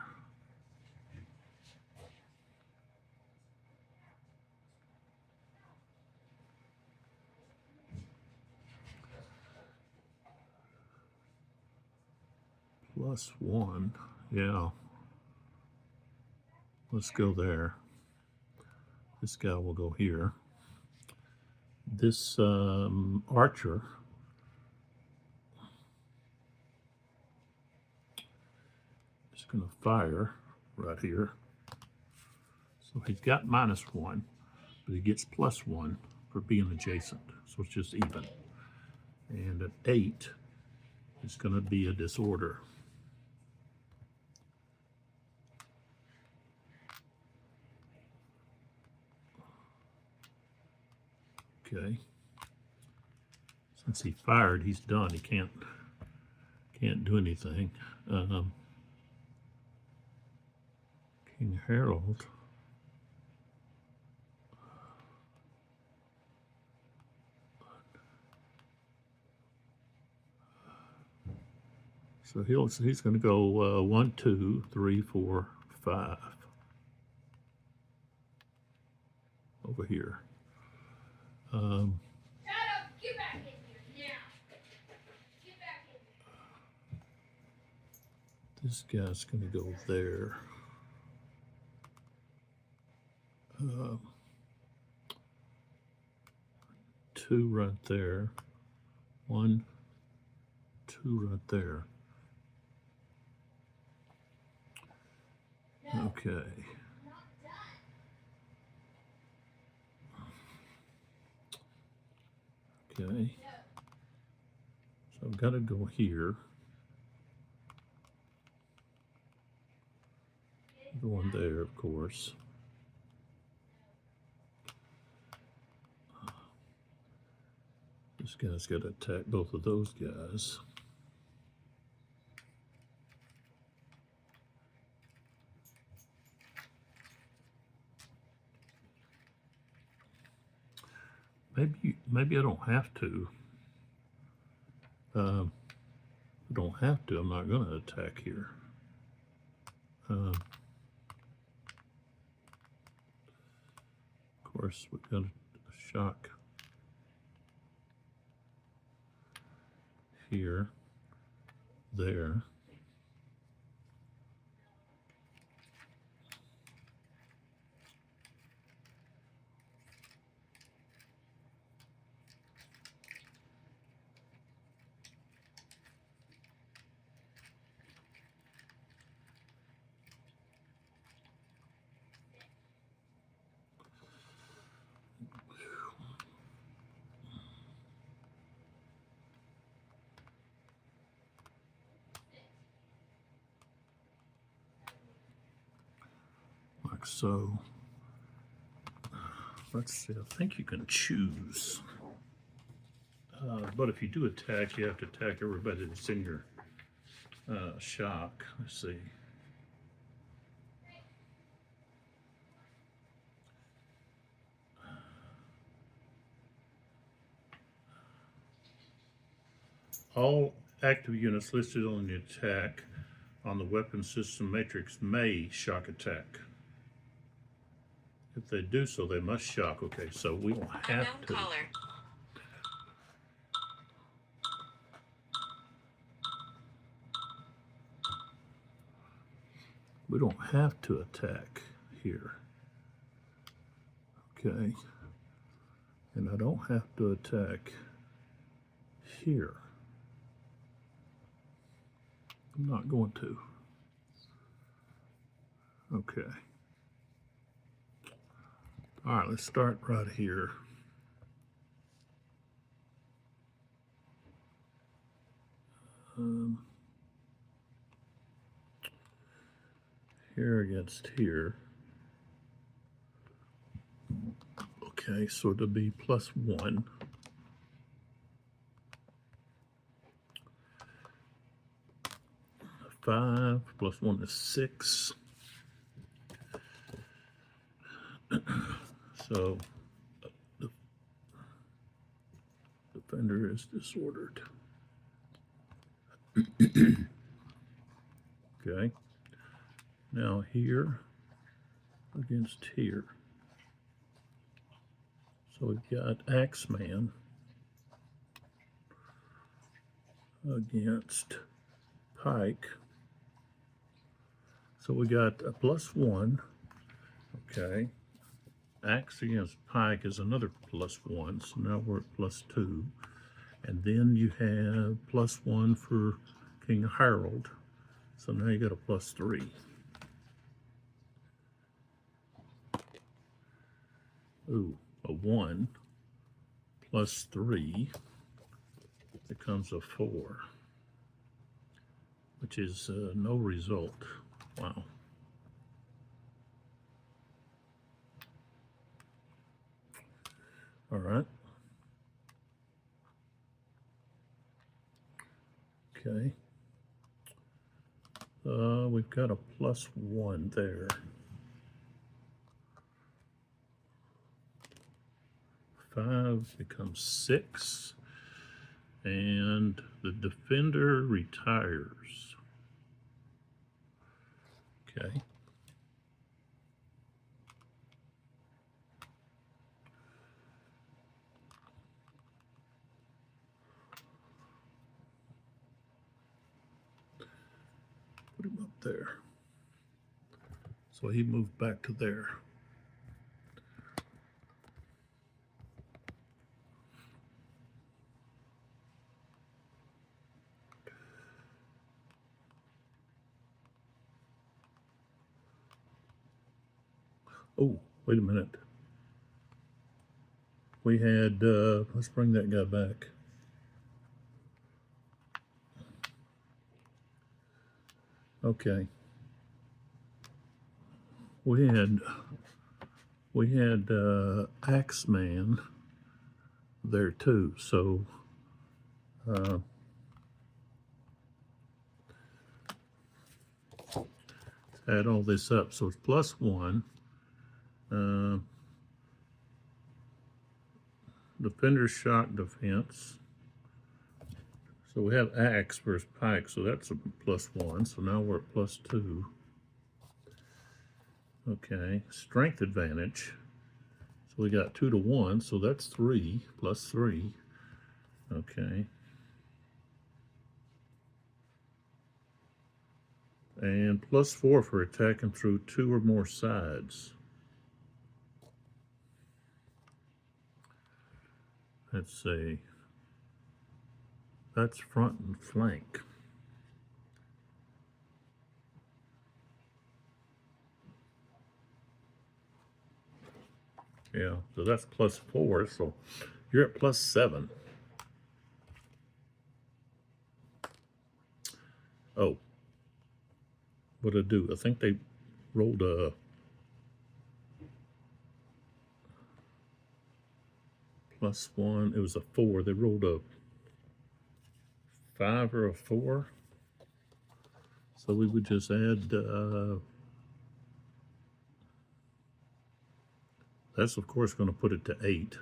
+1, yeah. Let's go there. This guy will go here. This archer is going to fire right here. So he's got -1, but he gets +1 for being adjacent. So it's just even. And at 8, it's going to be a disorder. Okay. Since he fired, he's done. He can't do anything. King Harold. So he's going to go 1, 2, 3, 4, 5 over here. Shadow, get back in here now. Get back in here. This guy's going to go there. 2 right there. 1, 2 right there. No, Okay. not done. Okay. No. So I've got to go here. Going there, of course. This guy's got to attack both of those guys. Maybe I don't have to. I don't have to. I'm not going to attack here. Of course, we've got a shock here, there. Like so. Let's see, I think you can choose. But if you do attack, you have to attack everybody that's in your shock. Let's see. All active units listed on the attack on the weapon system matrix may shock attack. If they do so, they must shock. Okay, so we don't have Unknown to. caller. We don't have to attack here. Okay. And I don't have to attack here. I'm not going to. Okay. All right, let's start right here. Here against here. Okay, so it'll be +1. Five plus 1 is 6. So the defender is disordered. Okay. Now here against here. So we've got Axeman against Pike. So we got a +1. Okay. Axe against Pike is another +1. So now we're at +2. And then you have +1 for King Harold. So now you got a +3. Ooh, a 1 +3 becomes a 4, which is no result. Wow. All right. Okay. We've got a +1 there. 5 becomes 6, and the defender retires. Okay. Put him up there. So he moved back to there. Oh, wait a minute. We had, let's bring that guy back. Okay. We had Axeman there too. So add all this up. So it's +1. Defender shock defense. So we have axe versus pike, so that's a +1. So now we're at +2. Okay, strength advantage. So we got 2 to 1, so that's 3, +3. Okay. And +4 for attacking through 2 or more sides. Let's see. That's front and flank. Yeah, so that's +4, so you're at +7. Oh, what did I do? I think they rolled a +1. It was a 4. They rolled a 5 or a 4. So we would just add, that's of course going to put it to 8.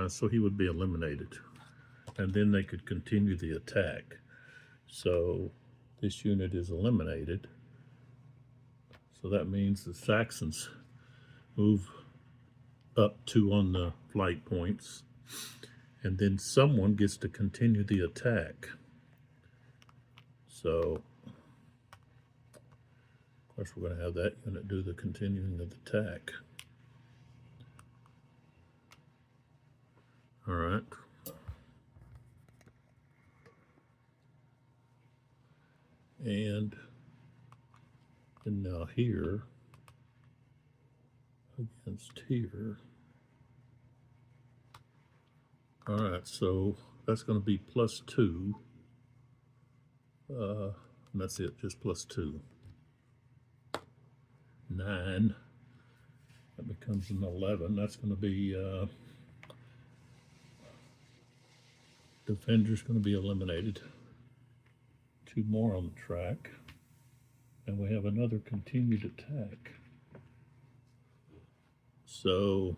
So he would be eliminated. And then they could continue the attack. So this unit is eliminated. So that means the Saxons move up 2 on the flight points. And then someone gets to continue the attack. So, of course, we're going to have that unit do the continuing of the attack. All right. And now here, against here. All right, so that's going to be +2. And that's it, just +2. 9. That becomes an 11. That's going to be defender's going to be eliminated. 2 more on the track. And we have another continued attack. So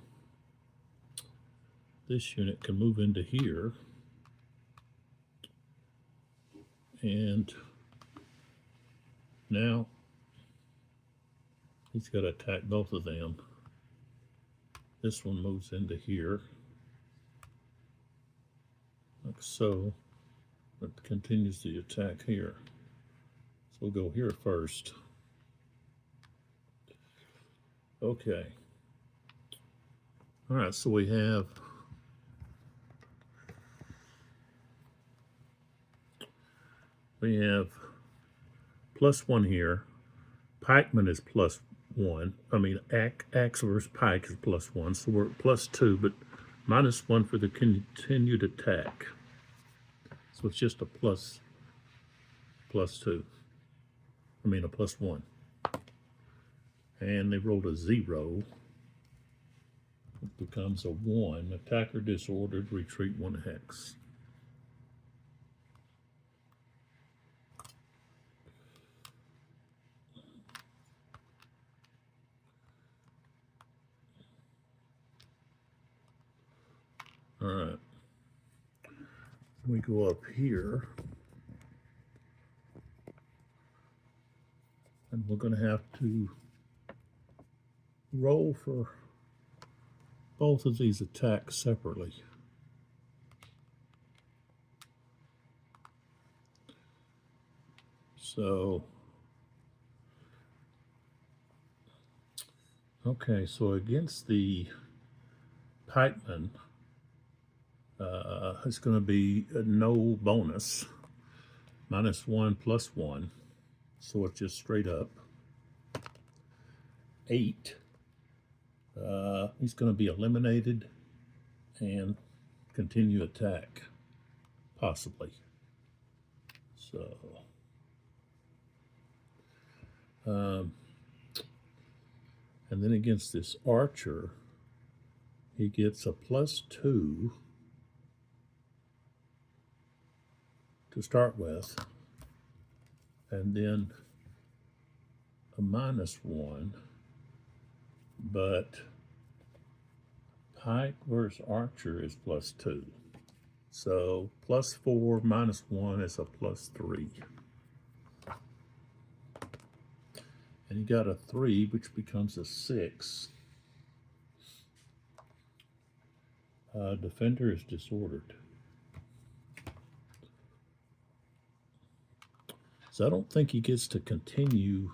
this unit can move into here. And now he's got to attack both of them. This one moves into here, like so. It continues the attack here. So we'll go here first. Okay. All right, so we have +1 here. Pikeman is +1. I mean, axe versus pike is +1, so we're at +2, but -1 for the continued attack. So it's just a +2. I mean, a +1. And they rolled a 0. It becomes a 1. Attacker disordered, retreat 1 hex. All right. We go up here. And we're going to have to roll for both of these attacks separately. So, okay, so against the pikeman, it's going to be no bonus, -1 +1, so it's just straight up. 8, he's going to be eliminated and continue attack, possibly. So, and then against this archer, he gets a +2 to start with, and then a -1, but Pike versus Archer is +2. So +4 -1 is a +3. And you got a 3, which becomes a 6. Defender is disordered. So I don't think he gets to continue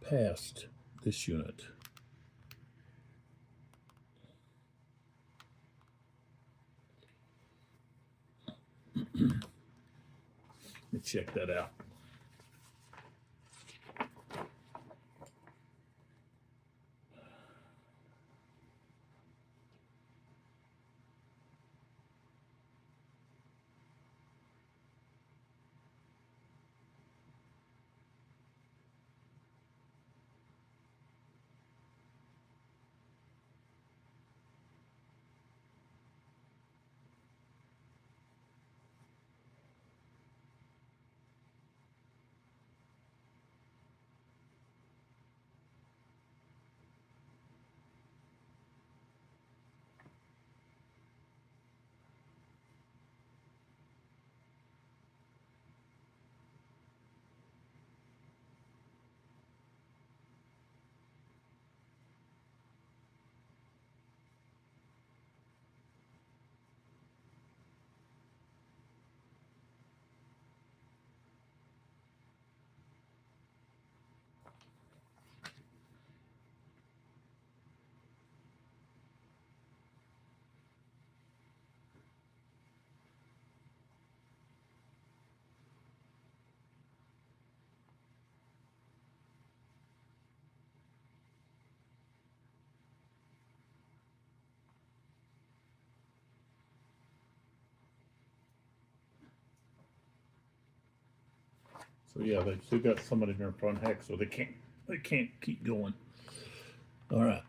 past this unit. Let me check that out. So yeah, they still got somebody in their front hex, so they can't keep going. All right.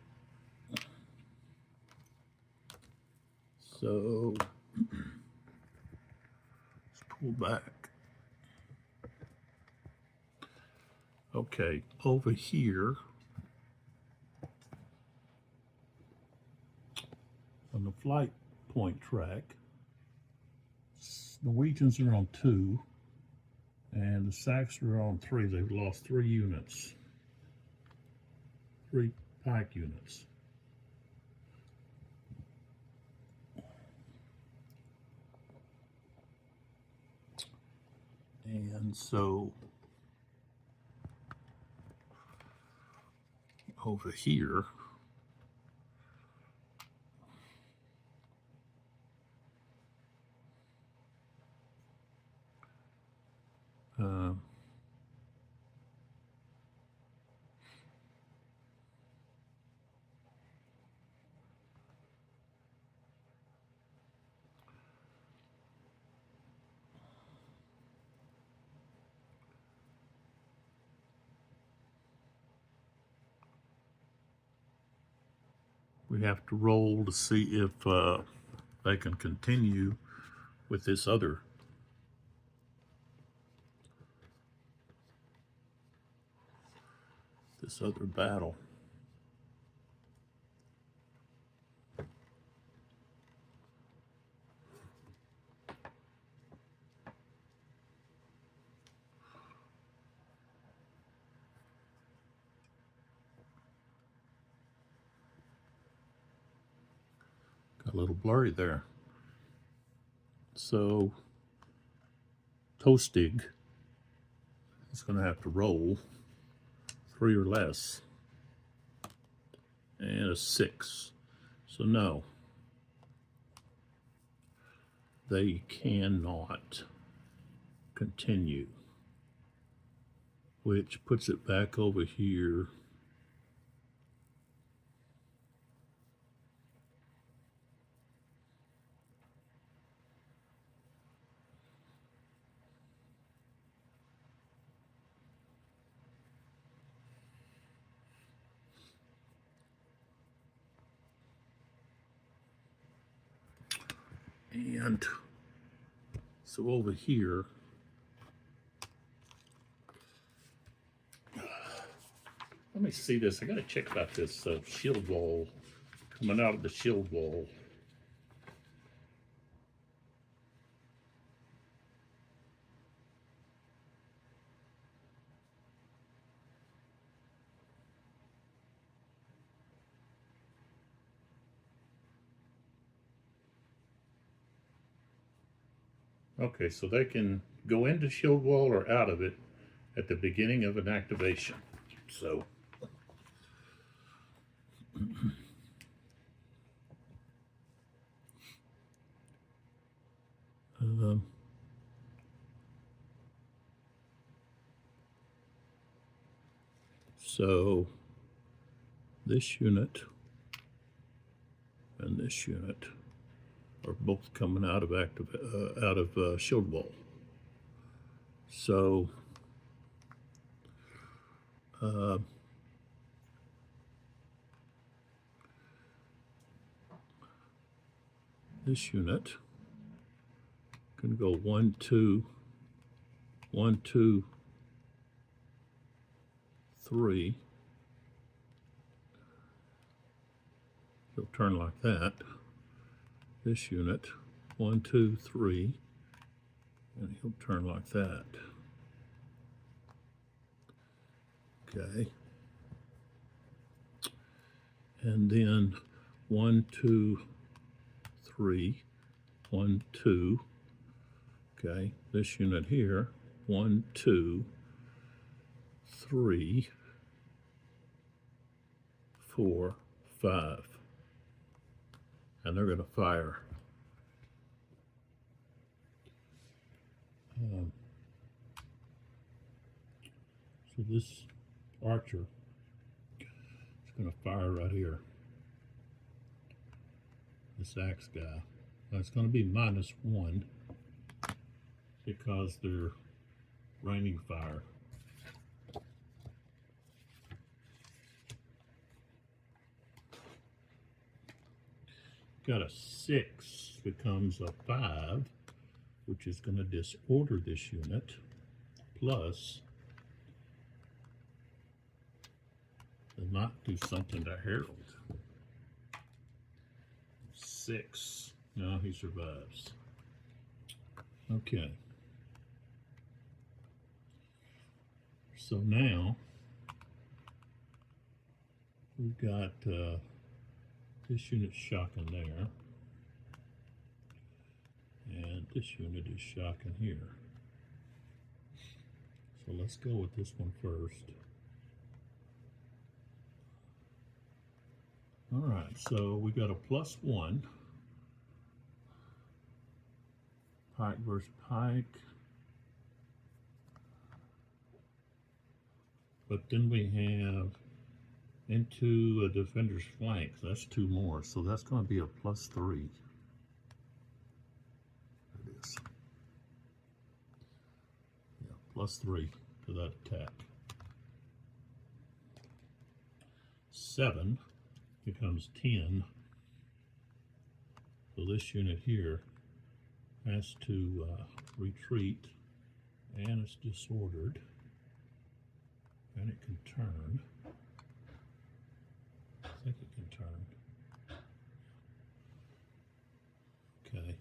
So let's pull back. Okay, over here on the flight point track, Norwegians are on 2, and the Sacs are on 3. They've lost 3 units, 3 Pike units. And so over here, we have to roll to see if they can continue with this other battle. Got a little blurry there. So Tostig is going to have to roll 3 or less, and a 6. So no, they cannot continue, which puts it back over here. And so over here, let me see this. I got to check about this shield wall coming out of the shield wall. Okay, so they can go into shield wall or out of it at the beginning of an activation. So um, so this unit and this unit are both coming out of shield wall. So this unit can go 1, 2, 1, 2, 3. He'll turn like that. This unit, 1, 2, 3, and he'll turn like that. Okay. And then 1, 2, 3, 1, 2. Okay. This unit here, 1, 2, 3, 4, 5. And they're going to fire. So this archer is going to fire right here. This axe guy. Now it's going to be -1 because they're raining fire. Got a 6 becomes a 5, which is going to disorder this unit, plus they'll not do something to Harold. 6. No, he survives. Okay. So now we've got this unit shocking there, and this unit is shocking here. So let's go with this one first. All right, so we got a +1. Pike versus pike. But then we have into a defender's flank. That's 2 more, so that's going to be a +3. There it is. Yeah, +3 to that attack. 7 becomes 10. So this unit here has to retreat, and it's disordered, and it can turn. I think it can turn. Okay.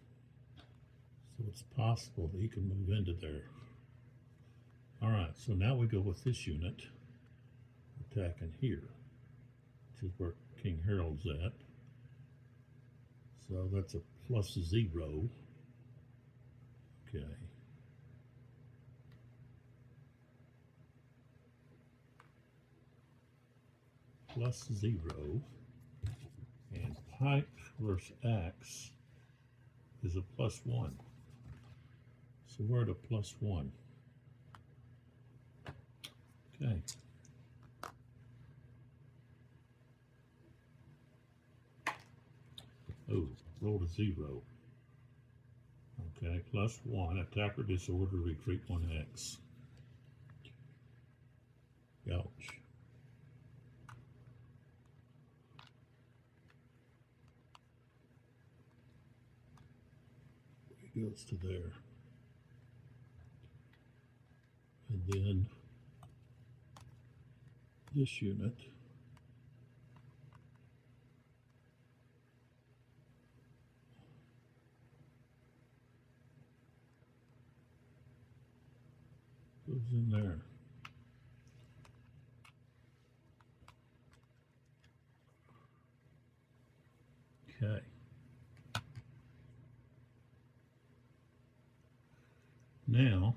So it's possible that he can move into there. All right, so now we go with this unit attacking here, which is where King Harold's at. So that's a +0. Okay. +0. And pike versus axe is a +1. So we're at a +1. Okay. Oh, rolled a 0. Okay, +1. Attacker disorder, retreat 1x. Ouch. goes to there. And then this unit goes in there. Okay. Now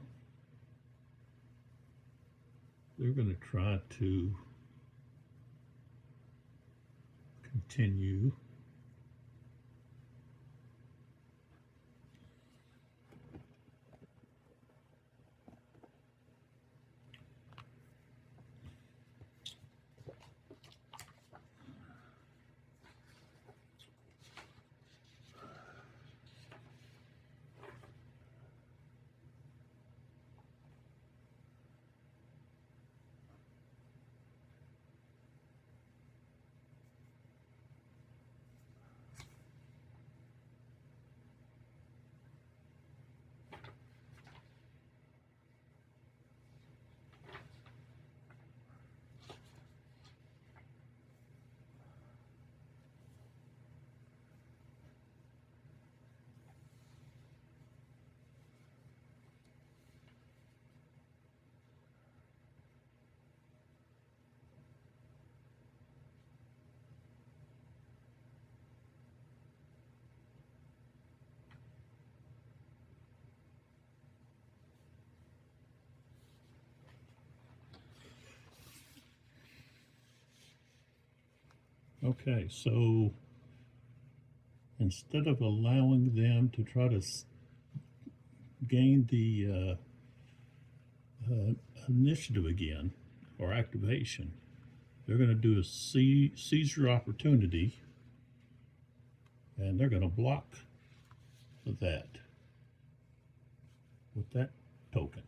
they're going to try to continue Okay, so instead of allowing them to try to gain the initiative again or activation, they're going to do a seizure opportunity, and they're going to block that with that token.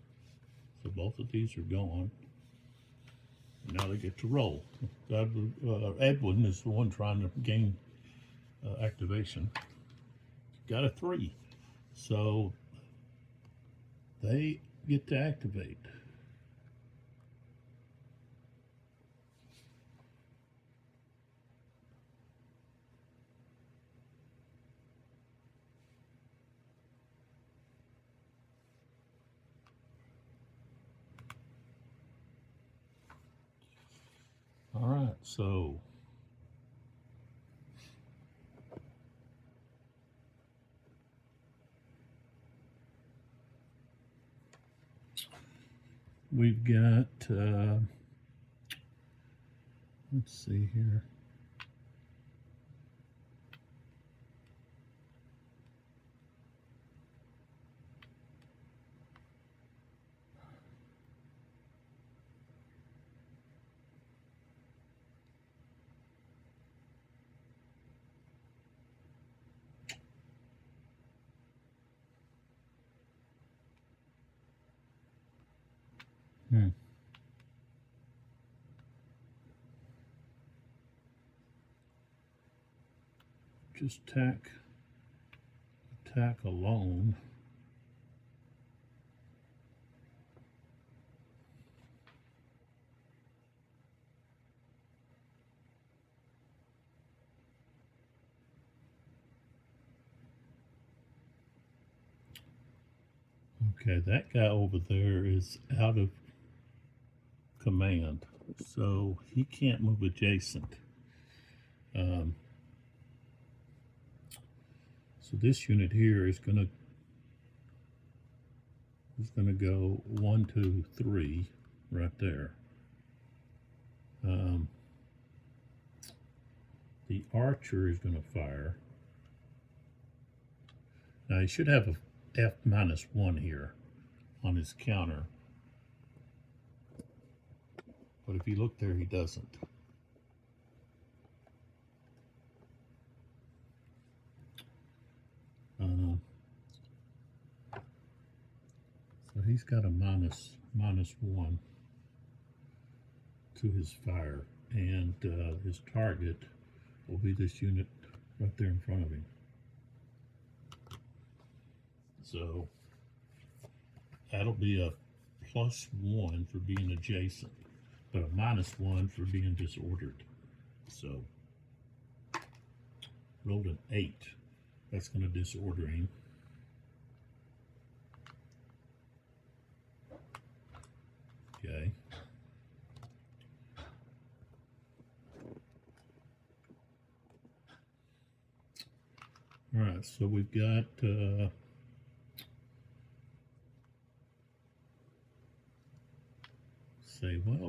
So both of these are gone. Now they get to roll. Edwin is the one trying to gain activation. Got a 3. So they get to activate. All right, so we've got, let's see here. Just attack alone. Okay, that guy over there is out of command, so he can't move adjacent. So this unit here is gonna go 1, 2, 3 right there. The archer is gonna fire. Now he should have a F-1 here on his counter, but if you look there, he doesn't. So he's got a -1 to his fire, and his target will be this unit right there in front of him. So that'll be a +1 for being adjacent, but a -1 for being disordered. So rolled an 8. That's going to disorder him. Okay. All right, so we've got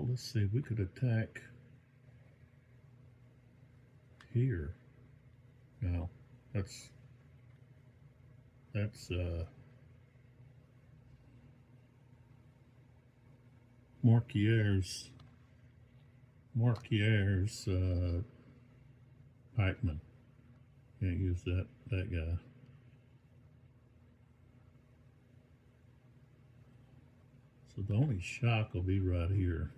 let's see, we could attack here. No, that's Morquiere's pikeman. Can't use that guy. So the only shock will be right here.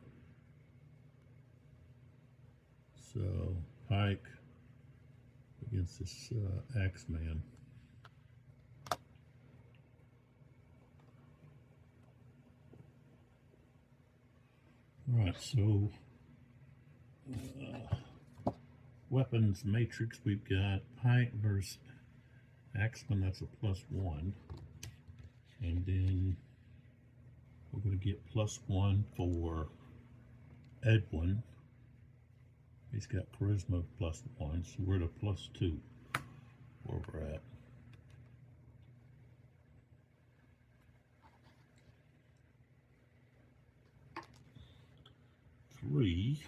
So pike against this axeman. All right, so weapons matrix, we've got pike versus axeman. That's a +1, and then we're going to get +1 for Edwin. He's got charisma +1, so we're at a +2 where we're at. Three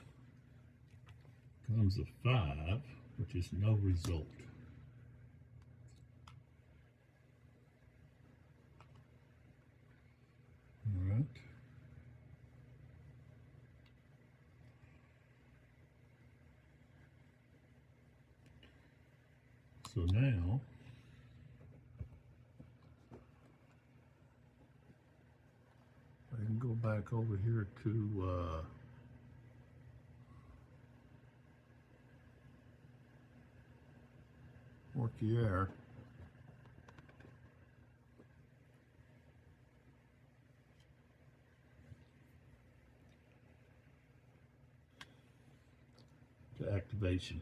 comes a 5, which is no result. All right. So now I can go back over here to Morquiere. To activation.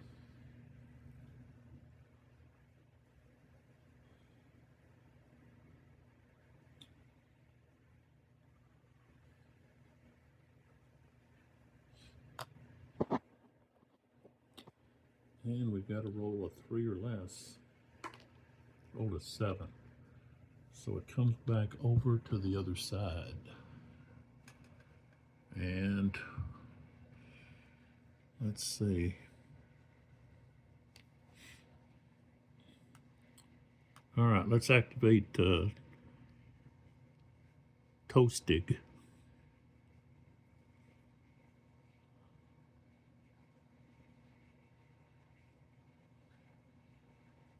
And we've got to roll a 3 or less. Rolled a 7. So it comes back over to the other side. And let's see. All right, let's activate Toastig.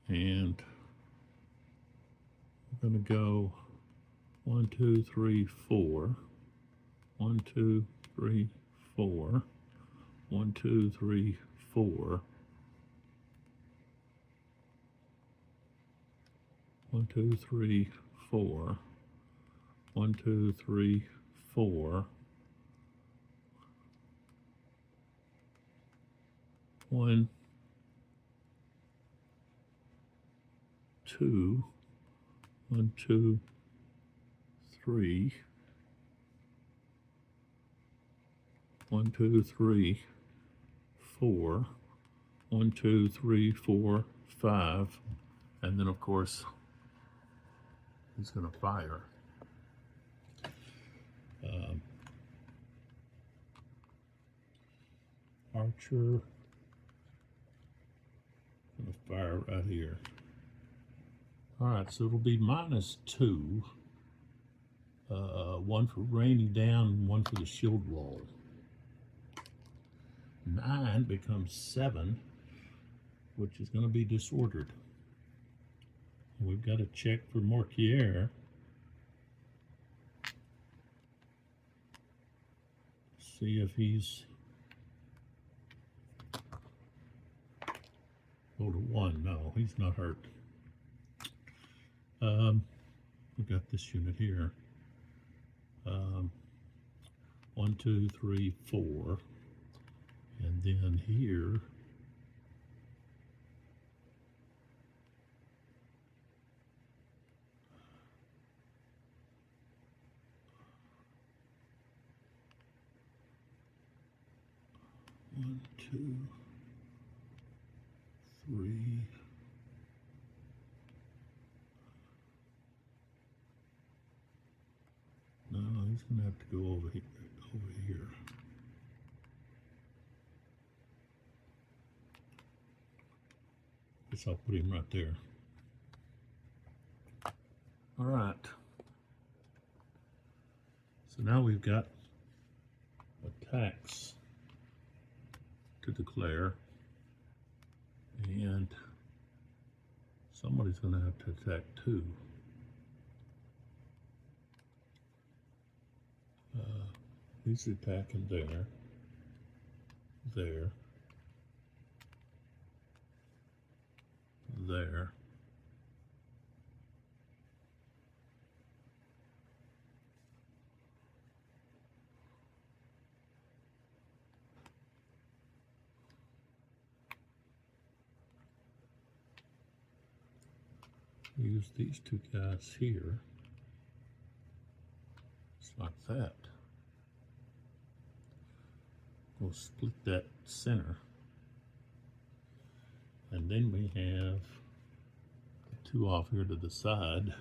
And we're going to go 1, 2, 3, 4. 1, 2, 3, 4. 1, 2, 3, 4. 1, 2, 3, 4. 1, 2, 3, 4. 1, 2. 1, 2, 3. 1, 2, 3, 4. 1, 2, 3, 4, 5. And then, of course, he's going to fire. Archer. Going to fire right here. All right, so it'll be -2. 1 for raining down, 1 for the shield wall. 9 becomes 7, which is going to be disordered. And we've got to check for Morquiere. See if he's rolled a 1. No, he's not hurt. we got this unit here. 1, 2, 3, 4, and then here one, two, three. No, he's gonna have to go over here. Guess I'll put him right there. All right. So now we've got attacks to declare, and somebody's going to have to attack too. He's attacking there, there, there. Use these two guys here. It's like that. We'll split that center. And then we have the two off here to the side.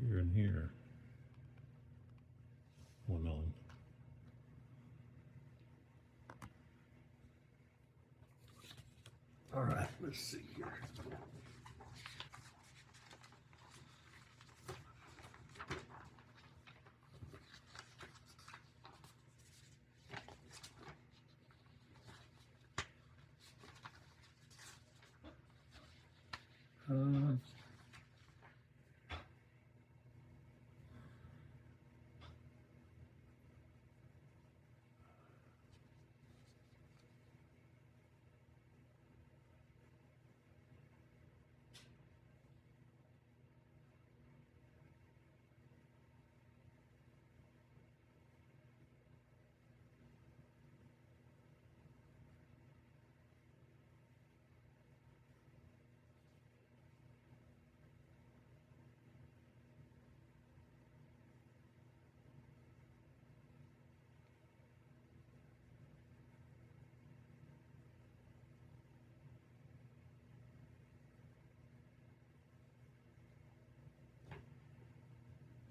Here and here. Going on. All right, let's see here.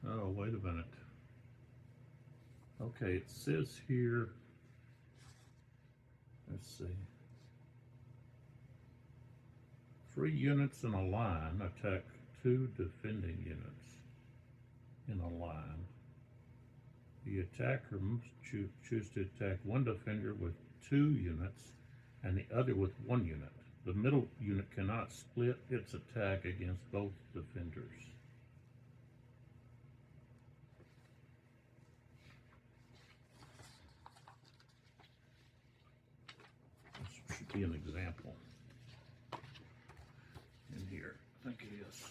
Oh, wait a minute. Okay, it says here, let's see. 3 units in a line attack 2 defending units in a line. The attacker must choose to attack one defender with 2 units and the other with 1 unit. The middle unit cannot split its attack against both defenders. This should be an example in here. I think it is.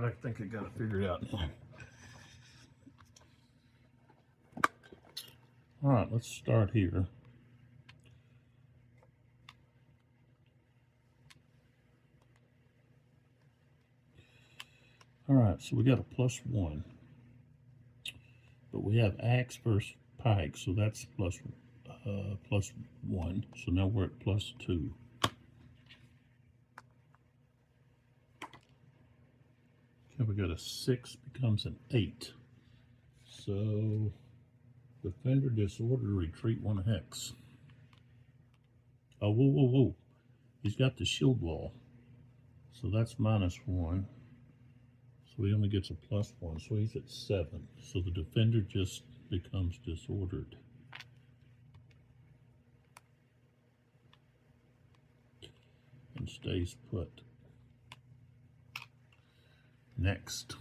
right, I think I got it figured out now. All right, let's start here. All right, so we got a +1, but we have axe versus pike, so that's +1. So now we're at +2. Okay, we got a 6 becomes an 8. So defender disorder, retreat 1 hex. Oh, whoa, whoa, whoa. He's got the shield wall. So that's -1. So he only gets a +1. So he's at 7. So the defender just becomes disordered. And stays put. Next.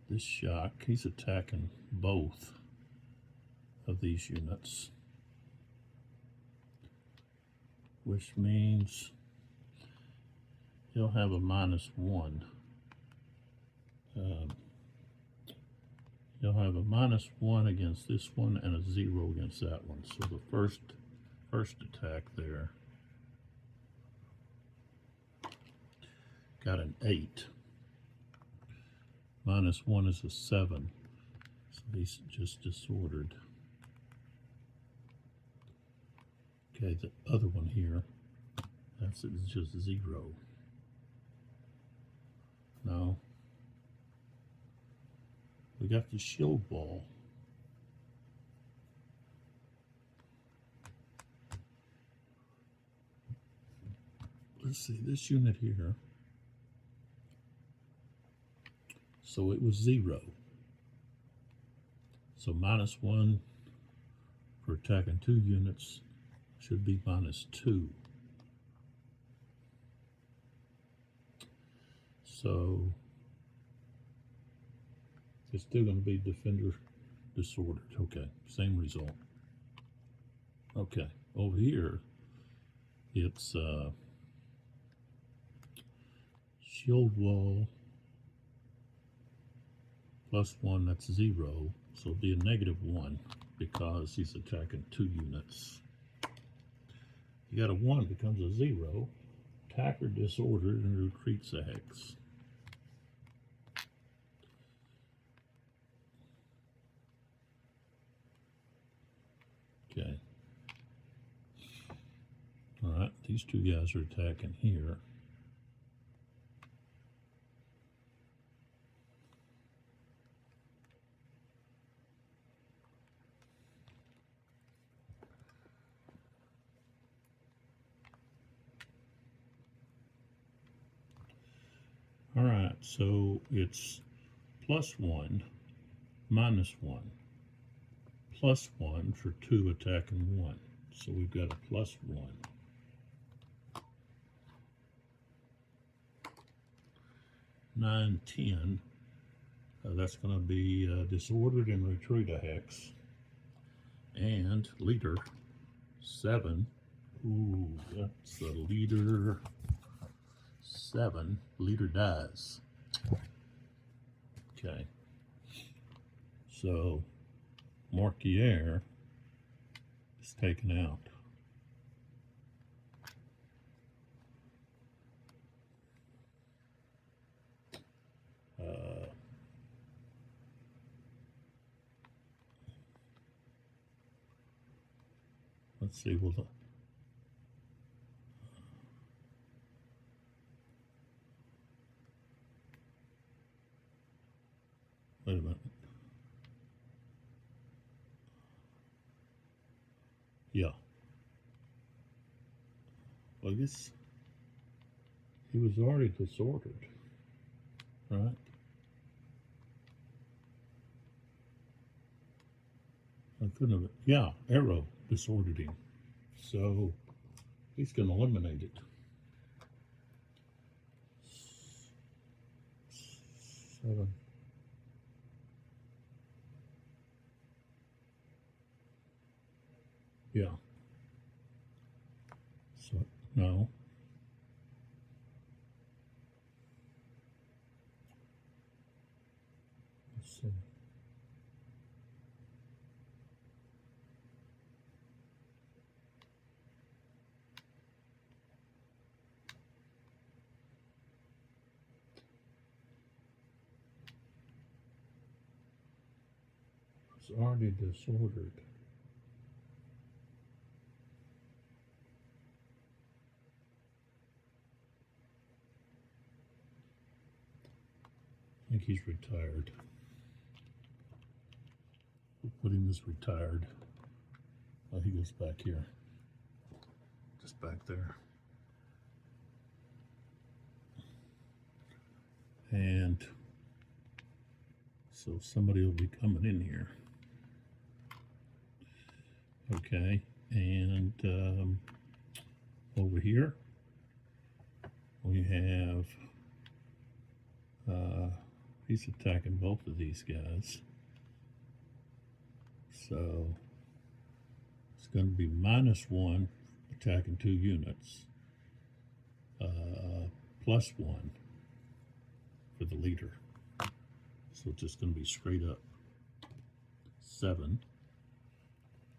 This shock, he's attacking both of these units. Which means he'll have a -1. He'll have a -1 against this one and a 0 against that one. So the first attack there got an 8. -1 is a 7. So he's just disordered. Okay, the other one here, that's just 0. No. We got the shield wall. Let's see, this unit here. So it was 0. So -1 for attacking 2 units should be -2. So it's still going to be defender disordered. Okay, same result. Okay, over here it's shield wall +1, that's 0. So it'll be a -1 because he's attacking 2 units. You got a 1 becomes a 0. Attacker disordered and retreats a hex. Okay. All right, these 2 guys are attacking here. All right, so it's +1, -1, +1 for 2 attacking 1. So we've got a +1. 9, 10. That's going to be disordered and retreat a hex. And leader 7. Ooh, that's the leader 7. Leader dies. Okay. So Morquier is taken out. Let's see, well, wait a minute. Yeah. Well, I guess he was already disordered, right? I couldn't have, yeah, arrow disordered him. So he's going to eliminate it. 7. Yeah. So, no. It's already disordered. I think he's retired. We'll put him as retired. Oh, he goes back here. Just back there. And so somebody will be coming in here. Okay, and over here we have he's attacking both of these guys, so it's going to be -1 attacking 2 units, +1 for the leader, so it's just going to be straight up 7.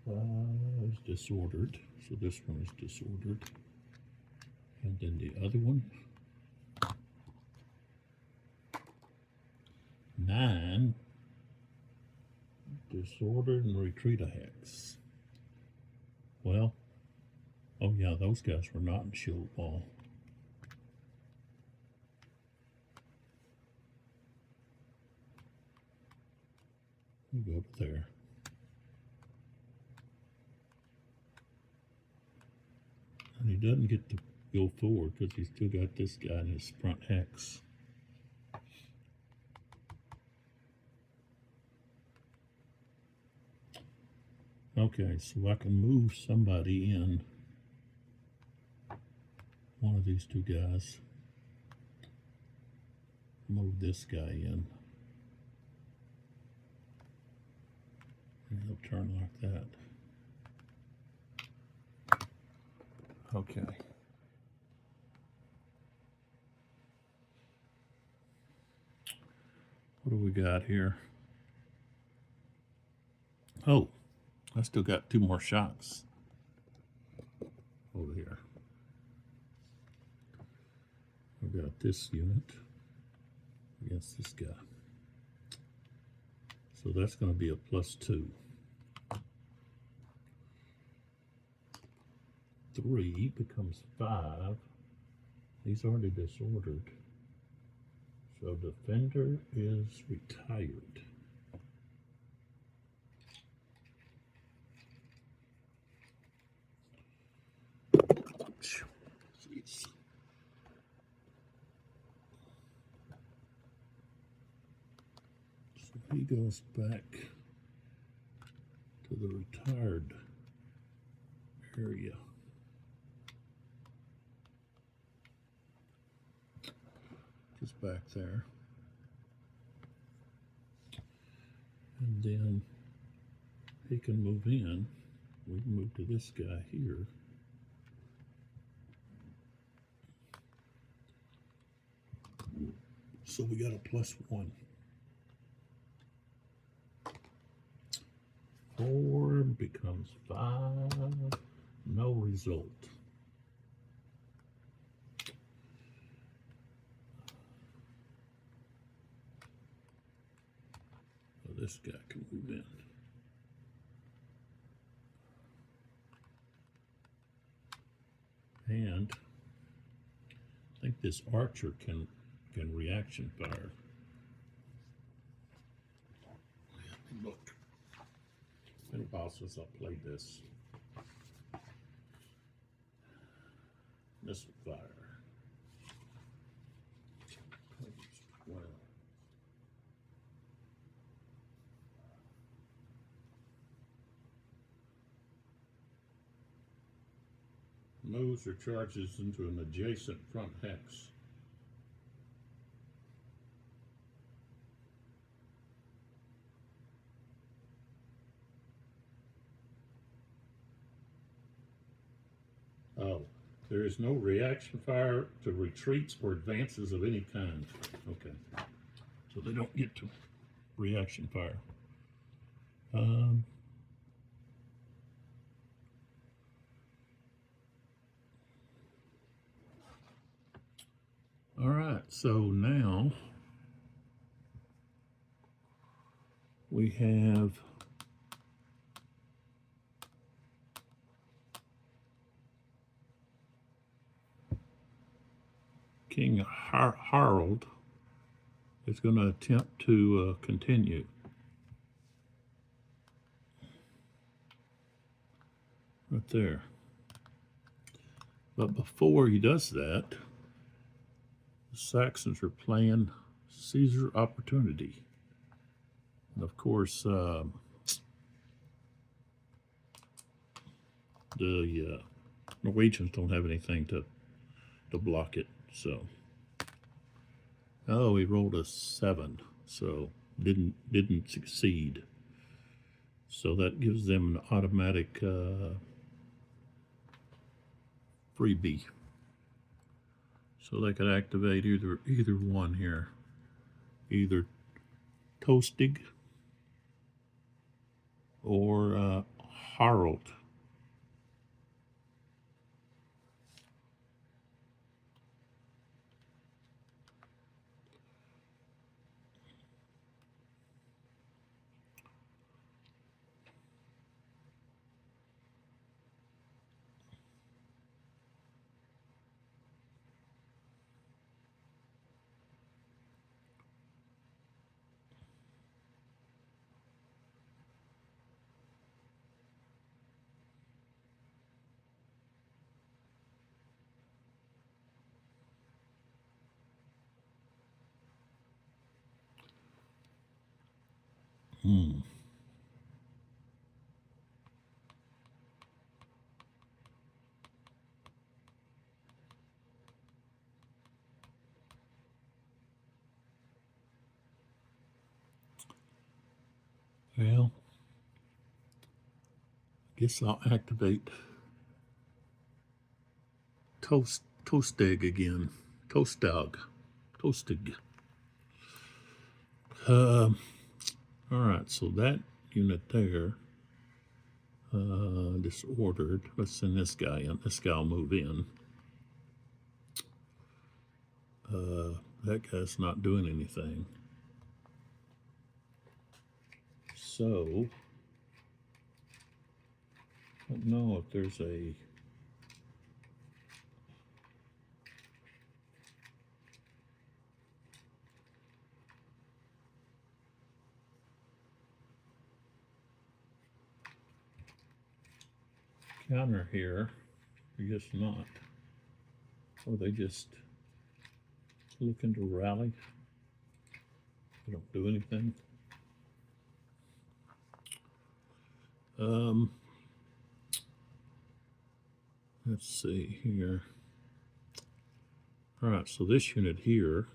Is disordered, so this one is disordered, and then the other one 9 disordered and retreat a hex. Well, oh yeah, those guys were not in shield wall. You go up there. And he doesn't get to go forward because he's still got this guy in his front hex. Okay, so I can move somebody in. One of these 2 guys. Move this guy in. And he'll turn like that. Okay. What do we got here? Oh, I still got 2 more shocks over here. I've got this unit against this guy. So that's going to be a +2. 3 becomes 5. He's already disordered. So defender is retired. Jeez. So he goes back to the retired area. Just back there. And then he can move in. We can move to this guy here. So we got a +1. 4 becomes 5. No result. So this guy can move in. And I think this archer can reaction fire. Look, it's been a while since I played this. Missile fire. Well, moves or charges into an adjacent front hex. Oh, there is no reaction fire to retreats or advances of any kind. Okay, so they don't get to reaction fire. All right, so now we have King Harold is going to attempt to continue. Right there. But before he does that, the Saxons are playing Caesar Opportunity. And of course, the Norwegians don't have anything to block it. So, oh, he rolled a 7, so didn't succeed. So that gives them an automatic freebie. So they could activate either one here, either Tostig or Harald. Well, I guess I'll activate Tostig again. Tostig. All right, so that unit there, disordered. Let's send this guy in. This guy will move in. That guy's not doing anything. So, I don't know if there's a counter here. I guess not. Or they just looking to rally. They don't do anything. Let's see here. All right, so this unit here,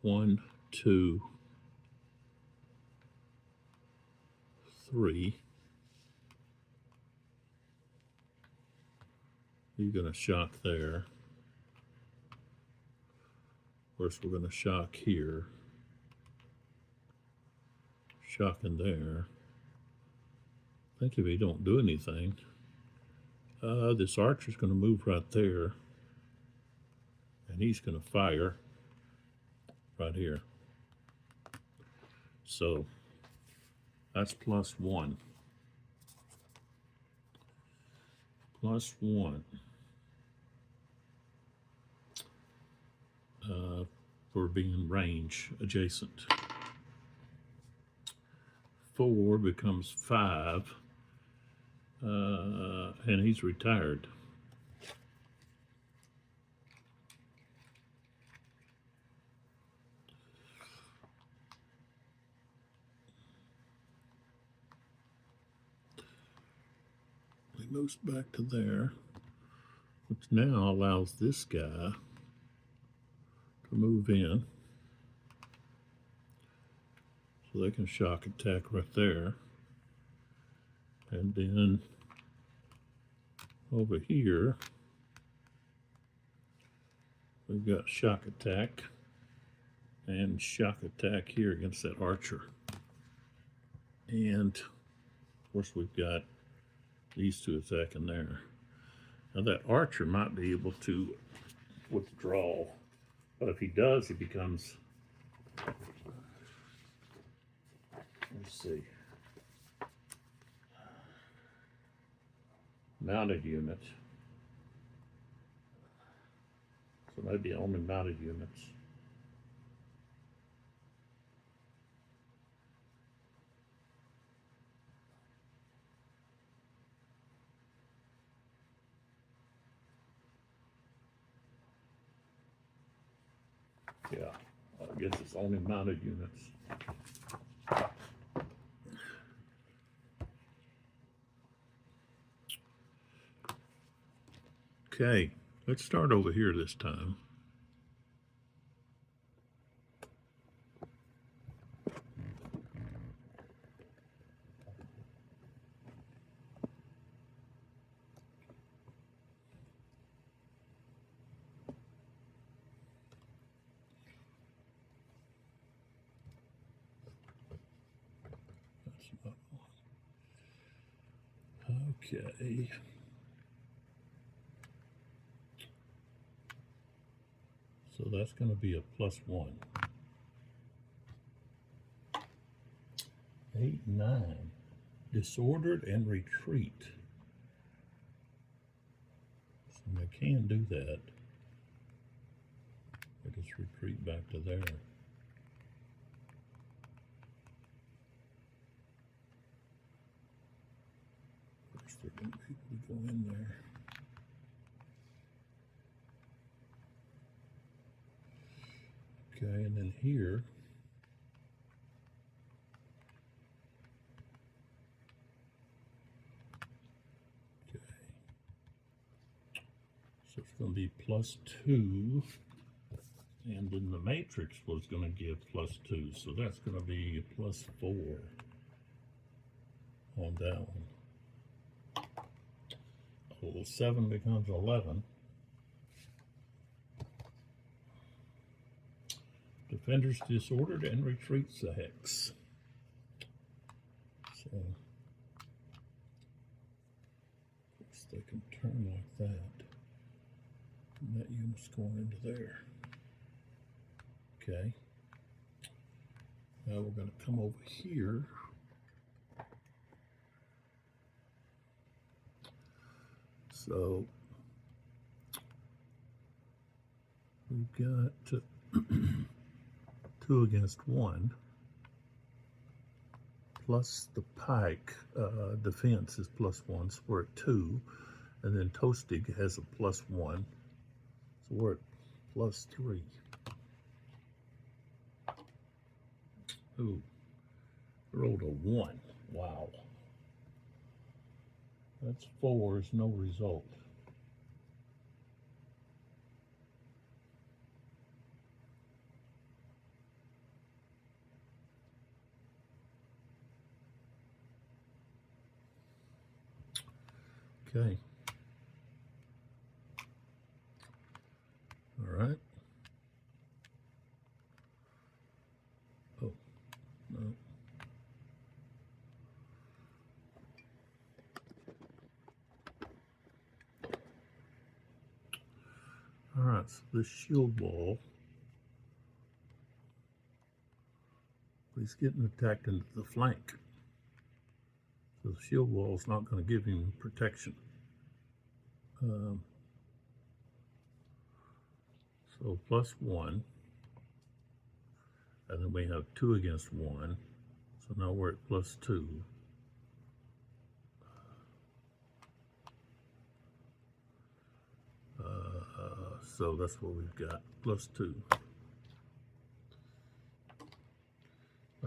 1, 2, 3. You're going to shock there. Of course, we're going to shock here. Shocking there. I think if he don't do anything, this archer's going to move right there. And he's going to fire right here. So that's +1. +1 for being range adjacent. 4 becomes 5, and he's retired. He moves back to there, which now allows this guy to move in. So they can shock attack right there. And then over here, we've got shock attack and shock attack here against that archer. And of course we've got these two attacking there. Now that archer might be able to withdraw, but if he does, he becomes, let's see, mounted unit. So maybe only mounted units. Yeah, I guess it's only mounted units. Okay, let's start over here this time. That's not one. Okay. So that's going to be a +1. 8, 9. Disordered and retreat. So I can do that. I just retreat back to there. First, they're going to be able to go in there. Okay, and then here, okay, so it's going to be +2, and then the matrix was going to give +2, so that's going to be +4 on that one. Well, 7 becomes 11. Defenders disordered and retreats the hex. So, of course, they can turn like that. And that unit's going into there. Okay. Now we're going to come over here. So, we've got 2 against 1. Plus the pike defense is +1, so we're at 2. And then Toastig has a +1, so we're at +3. Ooh, rolled a 1. Wow. That's 4 is no result. Okay. All right. Oh, no. All right, so this shield wall, he's getting attacked into the flank. So the shield wall is not going to give him protection. So +1, and then we have 2 against 1. So now we're at +2. So that's what we've got, +2.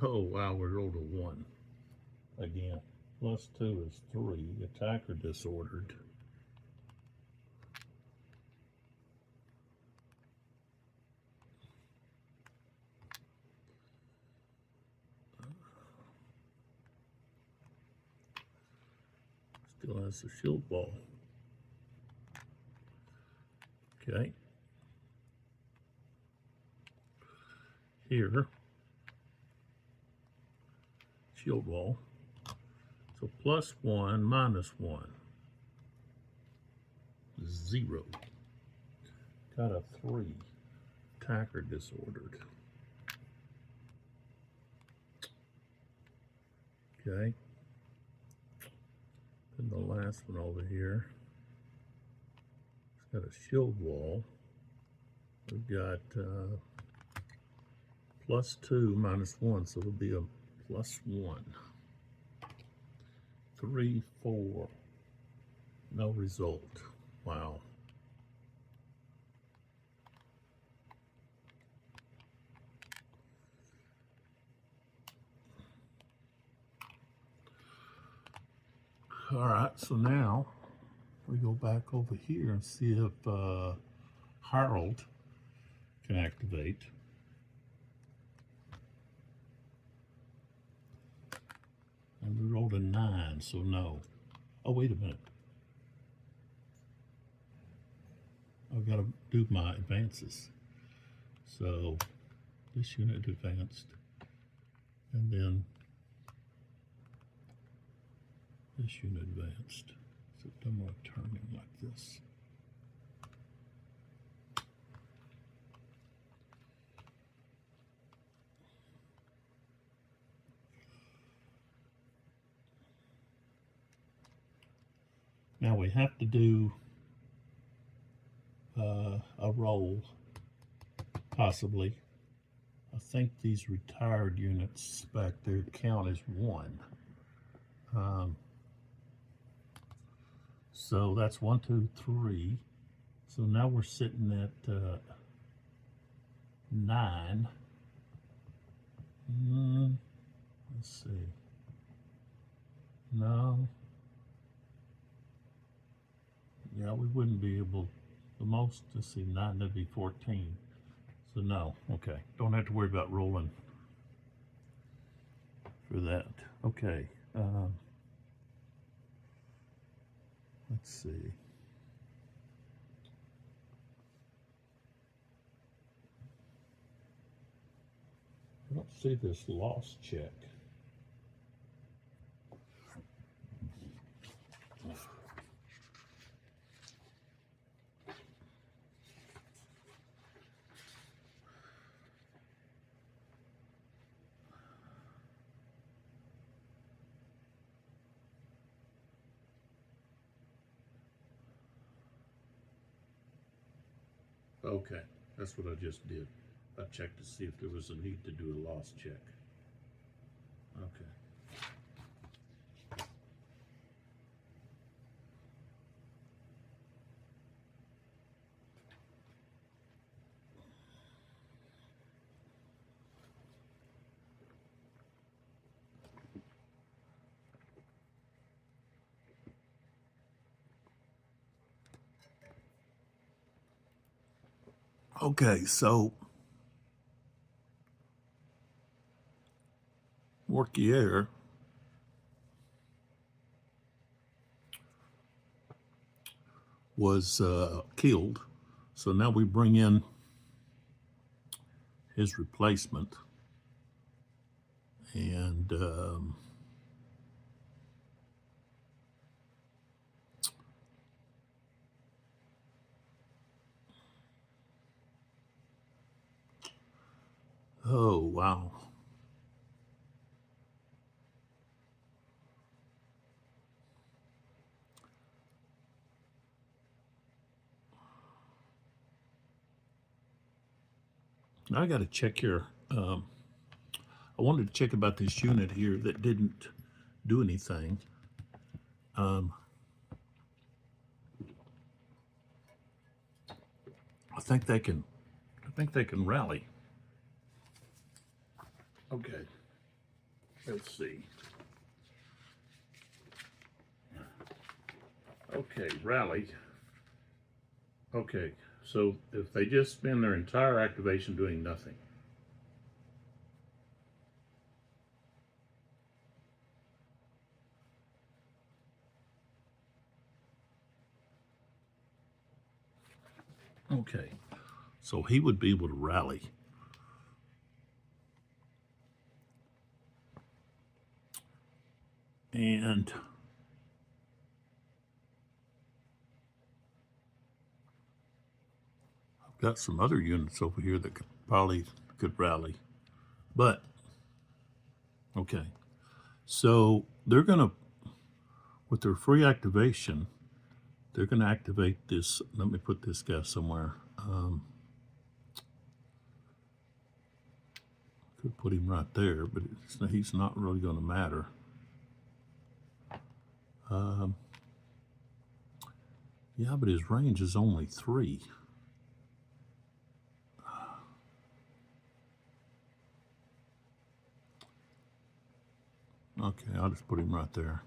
Oh wow, we rolled a 1 again. +2 is 3. Attacker disordered. Still has the shield wall. Okay. Here, shield wall. So +1 -1. 0. Got a 3. Attacker disordered. Okay. And the last one over here. It's got a shield wall. We've got +2 -1, so it'll be a +1. 3, 4. No result. Wow. All right, so now we go back over here and see if Harold can activate. And we rolled a 9, so no. Oh, wait a minute. I've got to do my advances. So this unit advanced, and then this unit advanced. So I'm going to turn him like this. Now we have to do a roll, possibly. I think these retired units back there count as 1. So that's 1, 2, 3. So now we're sitting at 9. Let's see. No. Yeah, we wouldn't be able, the most, let's see, 9, that'd be 14. So no, okay. Don't have to worry about rolling for that. Okay. Let's see. I don't see this loss check. Okay, that's what I just did. I checked to see if there was a need to do a loss check. Okay. Okay, so Morquier was killed, so now we bring in his replacement, and oh wow. Now I got to check here. I wanted to check about this unit here that didn't do anything. I think they can rally. Okay. Let's see. Okay, rally. Okay, so if they just spend their entire activation doing nothing. Okay, so he would be able to rally. And I've got some other units over here that could rally. But, okay, so they're going to, with their free activation, they're going to activate this. Let me put this guy somewhere. Could put him right there, but he's not really going to matter. Yeah, but his range is only 3. Okay, I'll just put him right there.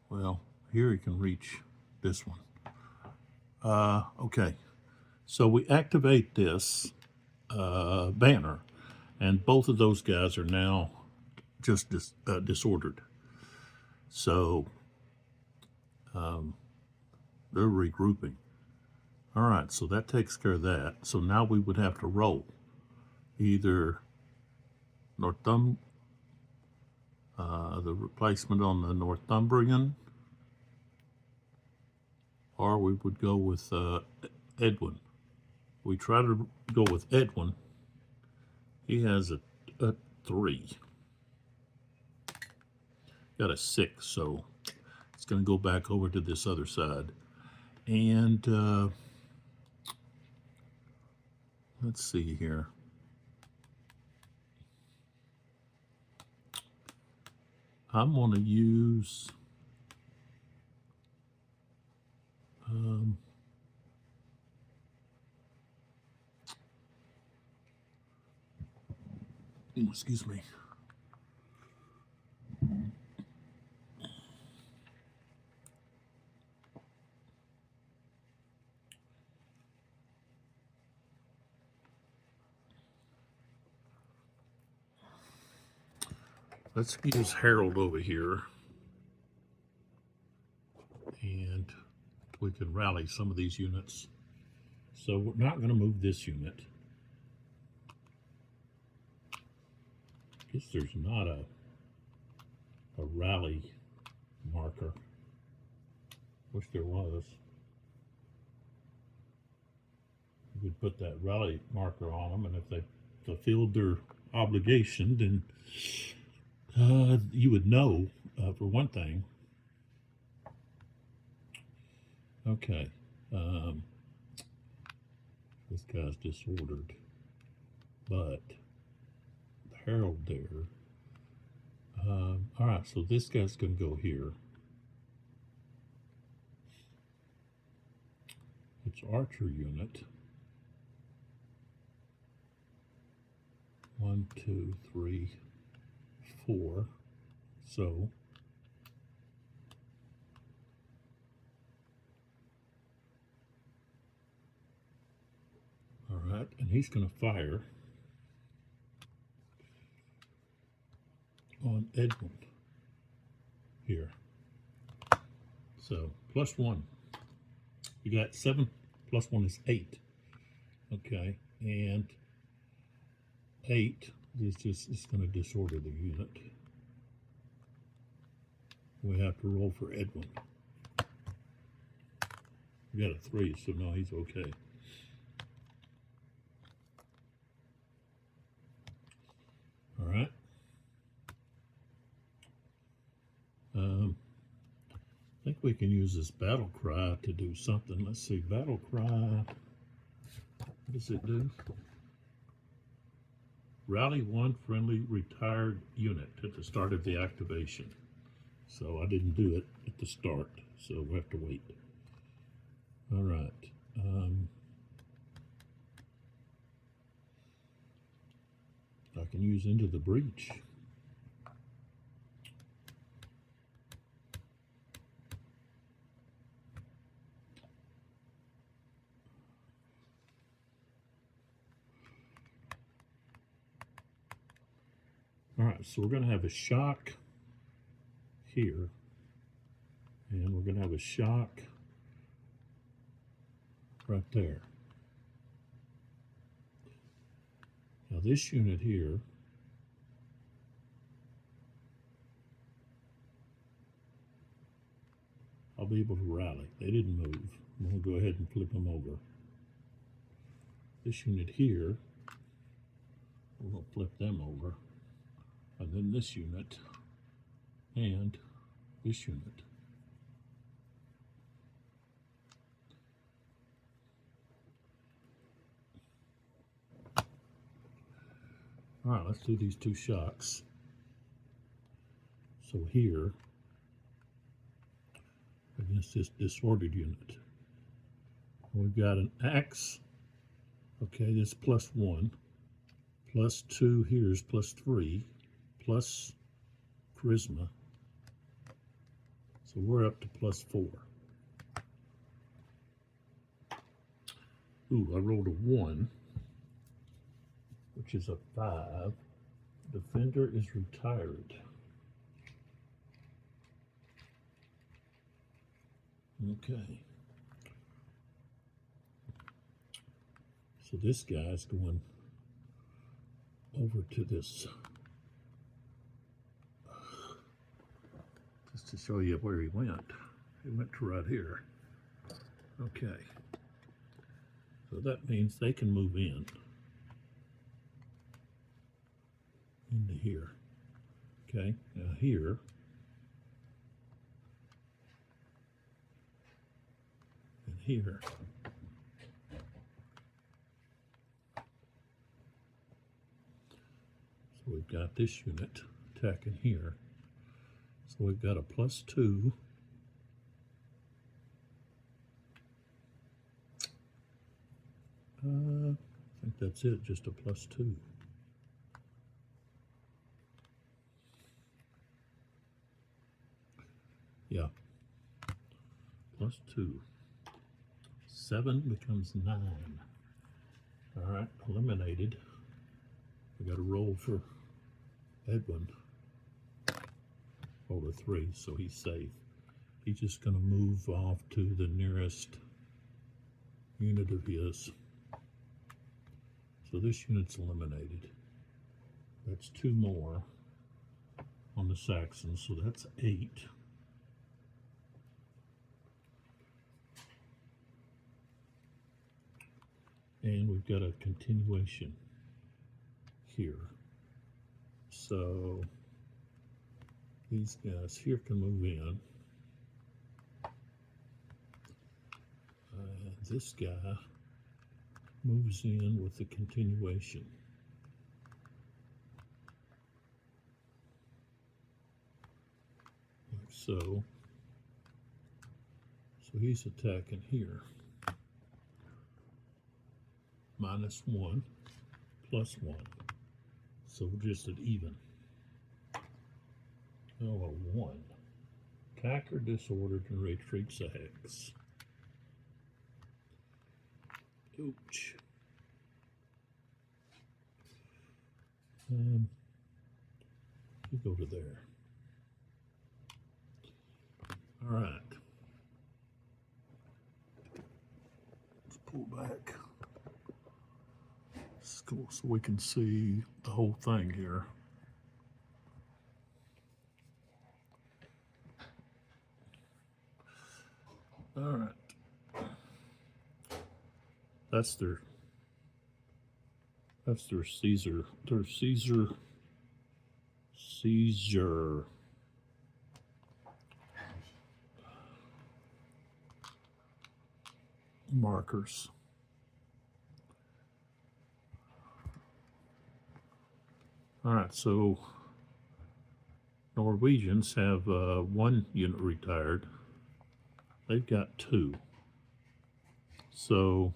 Well, here he can reach this one. Okay, so we activate this banner, and both of those guys are now just disordered. So they're regrouping. All right, so that takes care of that. So now we would have to roll either the replacement on the Northumbrian, or we would go with Edwin. We try to go with Edwin. He has a 3. Got a 6, so it's going to go back over to this other side. And let's see here. I'm going to use excuse me. Let's use Harold over here, and we can rally some of these units. So we're not going to move this unit. I guess there's not a rally marker. Wish there was. You could put that rally marker on them, and if they fulfilled their obligation, then you would know, for one thing. Okay. This guy's disordered, but Harold there. All right, so this guy's going to go here. It's Archer unit. 1, 2, 3, 4. So all right, and he's going to fire on Edwin here. So +1. You got 7 plus 1 is 8. Okay, and 8 is just, it's going to disorder the unit. We have to roll for Edwin. We got a 3, so no, he's okay. All right. I think we can use this battle cry to do something. Let's see, battle cry. What does it do? Rally 1 friendly retired unit at the start of the activation. So I didn't do it at the start, so we have to wait. All right. I can use Into the Breach. All right, so we're going to have a shock here, and we're going to have a shock right there. Now this unit here, I'll be able to rally. They didn't move. I'm going to go ahead and flip them over. This unit here, we're going to flip them over. And then this unit and this unit. All right, let's do these two shocks. So here, against this disordered unit, we've got an axe. Okay, this +1, +2 here is +3, plus charisma. So we're up to +4. Ooh, I rolled a 1, which is a 5. Defender is retired. Okay. So this guy's going over to this, just to show you where he went. He went to right here. Okay. So that means they can move into here. Okay, now here, and here. So we've got this unit attacking here. So we've got a +2. I think that's it, just a +2. Yeah, +2. 7 becomes 9. All right, eliminated. We got to roll for Edwin. Over 3, so he's safe. He's just going to move off to the nearest unit of his. So this unit's eliminated. That's 2 more on the Saxons, so that's 8. And we've got a continuation here. So these guys here can move in. This guy moves in with the continuation. Like so. So he's attacking here. -1, +1. So we're just at even. Oh, a 1. Attack or disordered and retreats a hex. Ouch. You go to there. All right. Let's pull back. Let's go so we can see the whole thing here. All right. That's their Caesar. Their Caesar markers. All right, so Norwegians have 1 unit retired. They've got 2. So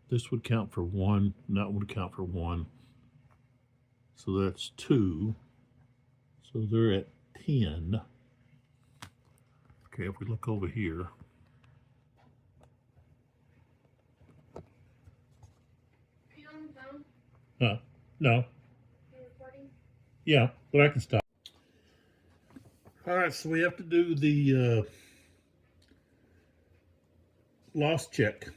this would count for 1, and that would count for 1. So that's 2. So they're at 10. Okay, if we look over here. Are you on the phone? No. Are you recording? Yeah, but I can stop. All right, so we have to do the loss check.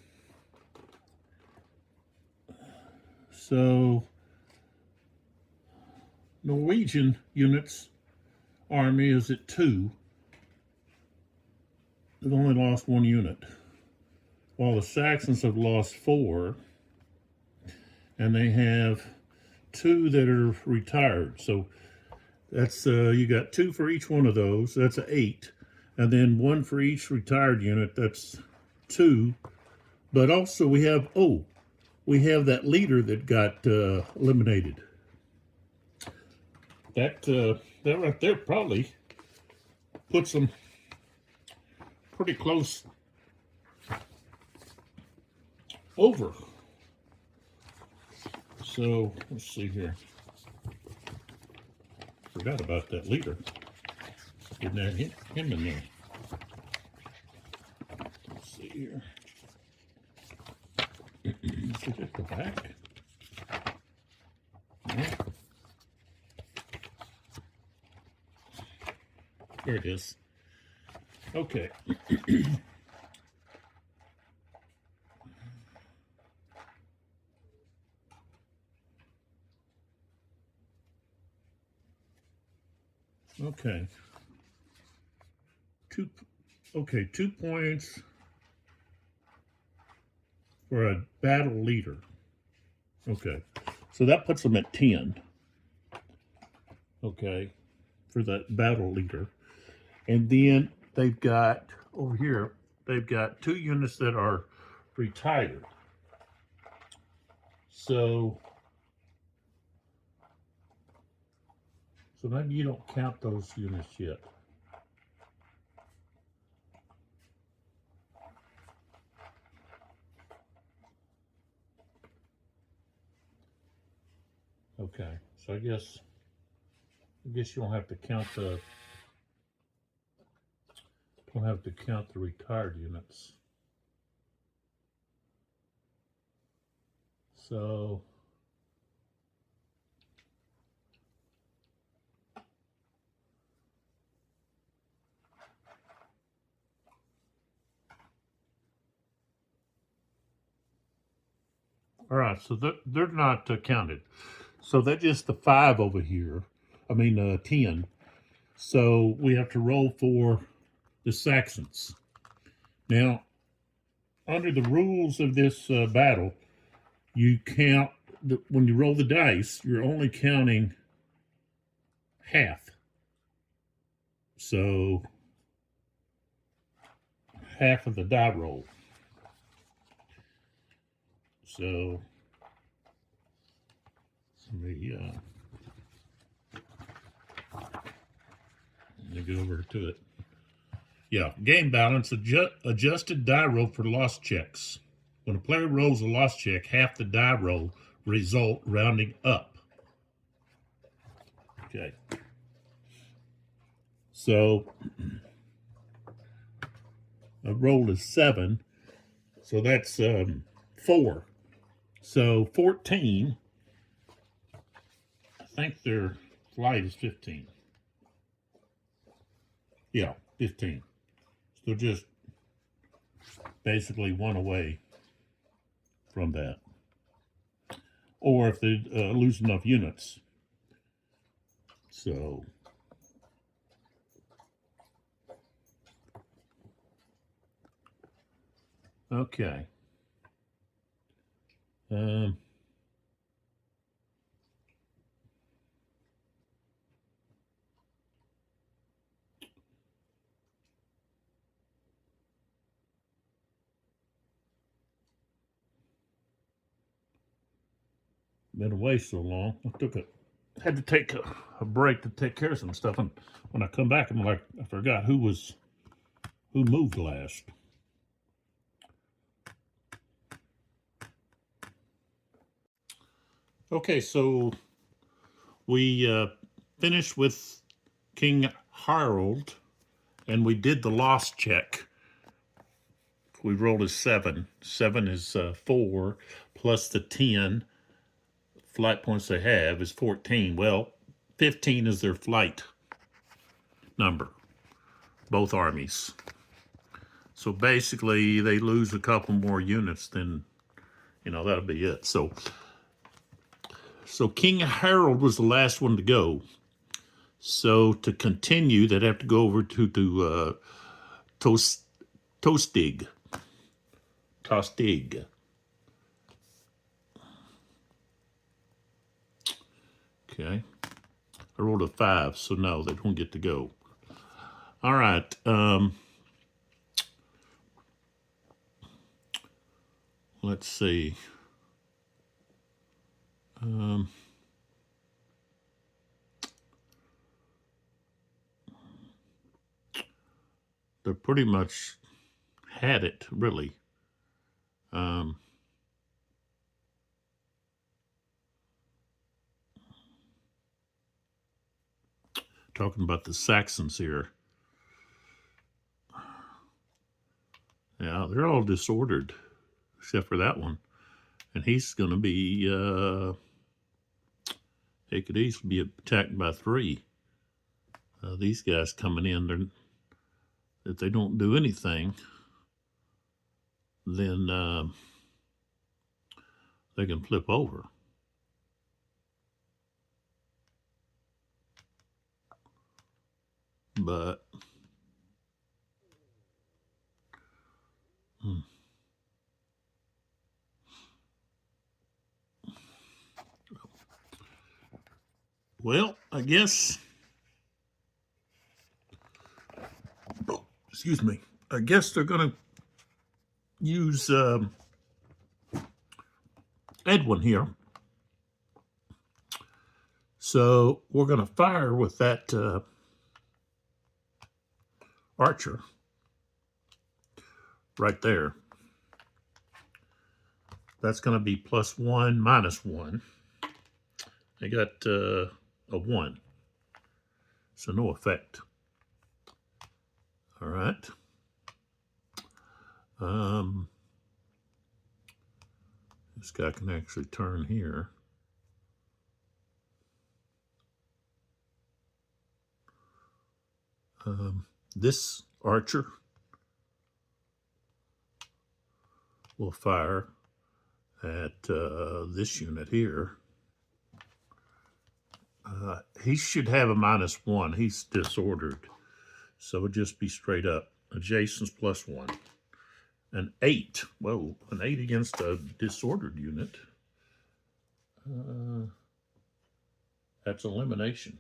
So Norwegian units army is at 2. They've only lost 1 unit, while the Saxons have lost 4, and they have 2 that are retired. So that's you got 2 for each one of those. That's 8, and then 1 for each retired unit. That's 2. But also we have that leader that got eliminated. that right there probably puts them pretty close over. So let's see here. Forgot about that leader. Didn't have him in there. Let's see here. Is it at the back? No. Here it is. Okay. Okay. 2 points for a battle leader. Okay. So that puts them at 10. Okay. For that battle leader. And then they've got over here, they've got 2 units that are retired. So maybe you don't count those units yet. Okay, so I guess you don't have to count the retired units. So all right, so they're not counted. So that's just the 5 over here. I mean 10. So we have to roll for the Saxons. Now, under the rules of this battle, you count when you roll the dice. You're only counting half. So half of the die roll. So let me get over to it. Yeah, game balance, adjusted die roll for loss checks. When a player rolls a loss check, half the die roll result rounding up. Okay. So a roll is 7. So that's 4. So 14. I think their flight is 15. Yeah, 15. So just basically 1 away from that. Or if they lose enough units. So okay. Been away so long. Had to take a break to take care of some stuff, and when I come back, I'm like, I forgot who moved last. Okay, so we finished with King Harold, and we did the loss check. We rolled a 7. 7 is 4 plus the 10 flight points they have is 14. Well, 15 is their flight number, both armies. So basically, they lose a couple more units, then, that'll be it. So King Harold was the last one to go. So to continue, they'd have to go over to Tostig. Okay. I rolled a 5, so no, they don't get to go. All right. Let's see. pretty much had it, really. Talking about the Saxons here. Yeah, they're all disordered, except for that one. And he's going to be, he could easily be attacked by 3. These guys coming in, if they don't do anything, then they can flip over. But well, I guess, excuse me, I guess they're going to use Edwin here. So we're going to fire with that archer right there. That's going to be +1, -1. I got a 1. So no effect. All right. This guy can actually turn here. This archer will fire at this unit here. He should have a -1. He's disordered. So it'll just be straight up. Adjacents +1. An 8. Whoa, an 8 against a disordered unit. That's elimination.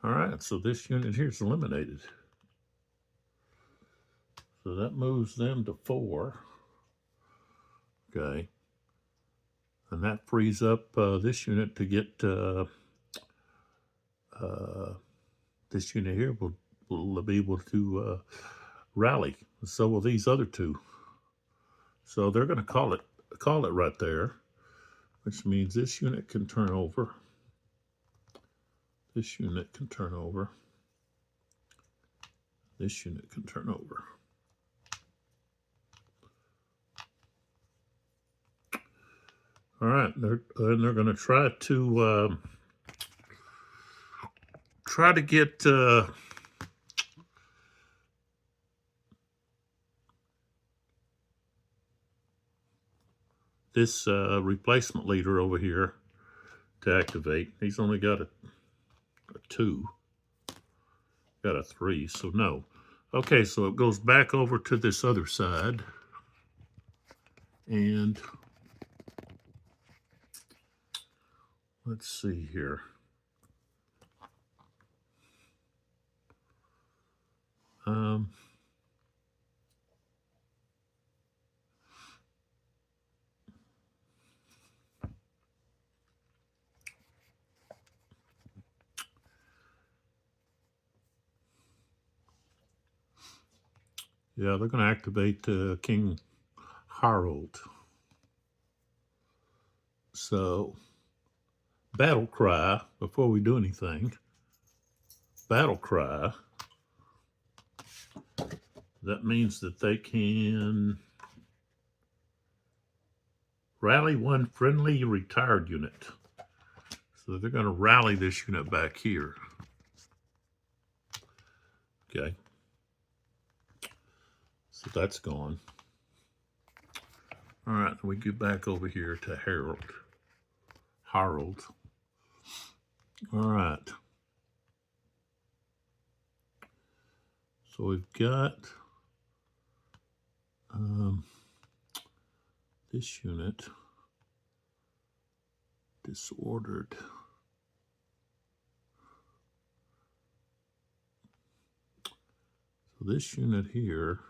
All right, so this unit here is eliminated. So that moves them to 4. Okay. And that frees up this unit to get this unit here will be able to rally. So will these other 2. So they're going to call it right there, which means this unit can turn over. This unit can turn over. This unit can turn over. All right, they're going to try to get this replacement leader over here to activate. He's only got a 2, got a 3, so no. Okay, so it goes back over to this other side, and let's see here. Yeah, they're going to activate King Harold. So, battle cry, before we do anything, battle cry, that means that they can rally 1 friendly retired unit. So they're going to rally this unit back here. Okay. So that's gone. All right, we get back over here to Harold. All right. So we've got this unit disordered. So this unit here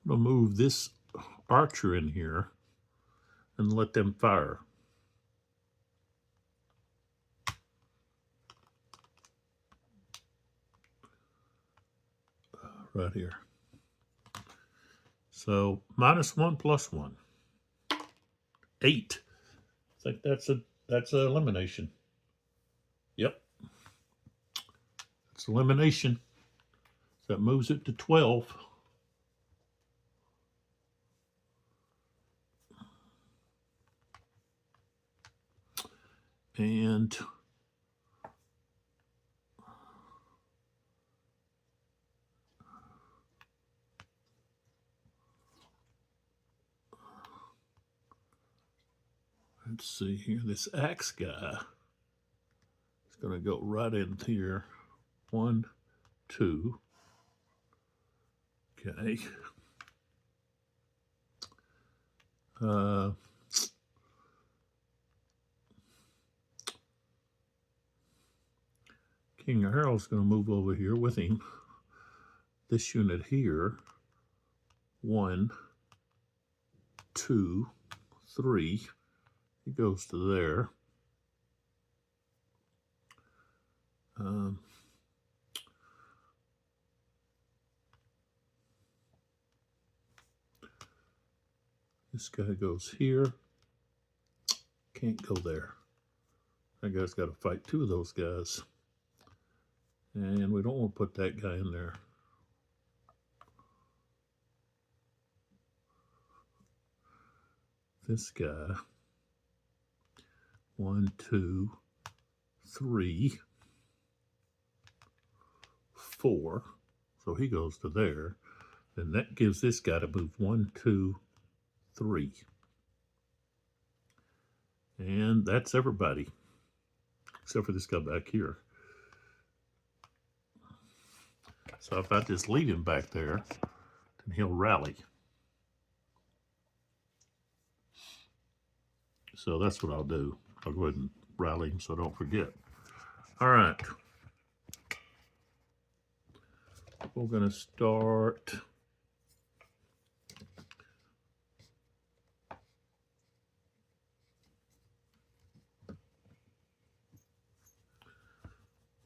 I'm going to move this archer in here and let them fire. Right here. So -1 +1. 8. I think that's a elimination. Yep. It's elimination. So that moves it to 12. And let's see here. This axe guy is going to go right in here. 1, 2. Okay. King Harold's going to move over here with him. This unit here. 1, 2, 3. He goes to there. This guy goes here. Can't go there. That guy's got to fight 2 of those guys. And we don't want to put that guy in there. This guy. 1, 2, 3, 4. So he goes to there. And that gives this guy to move 1, 2, 3. And that's everybody. Except for this guy back here. So if I just leave him back there, then he'll rally. So that's what I'll do. I'll go ahead and rally him so I don't forget. All right. We're going to start.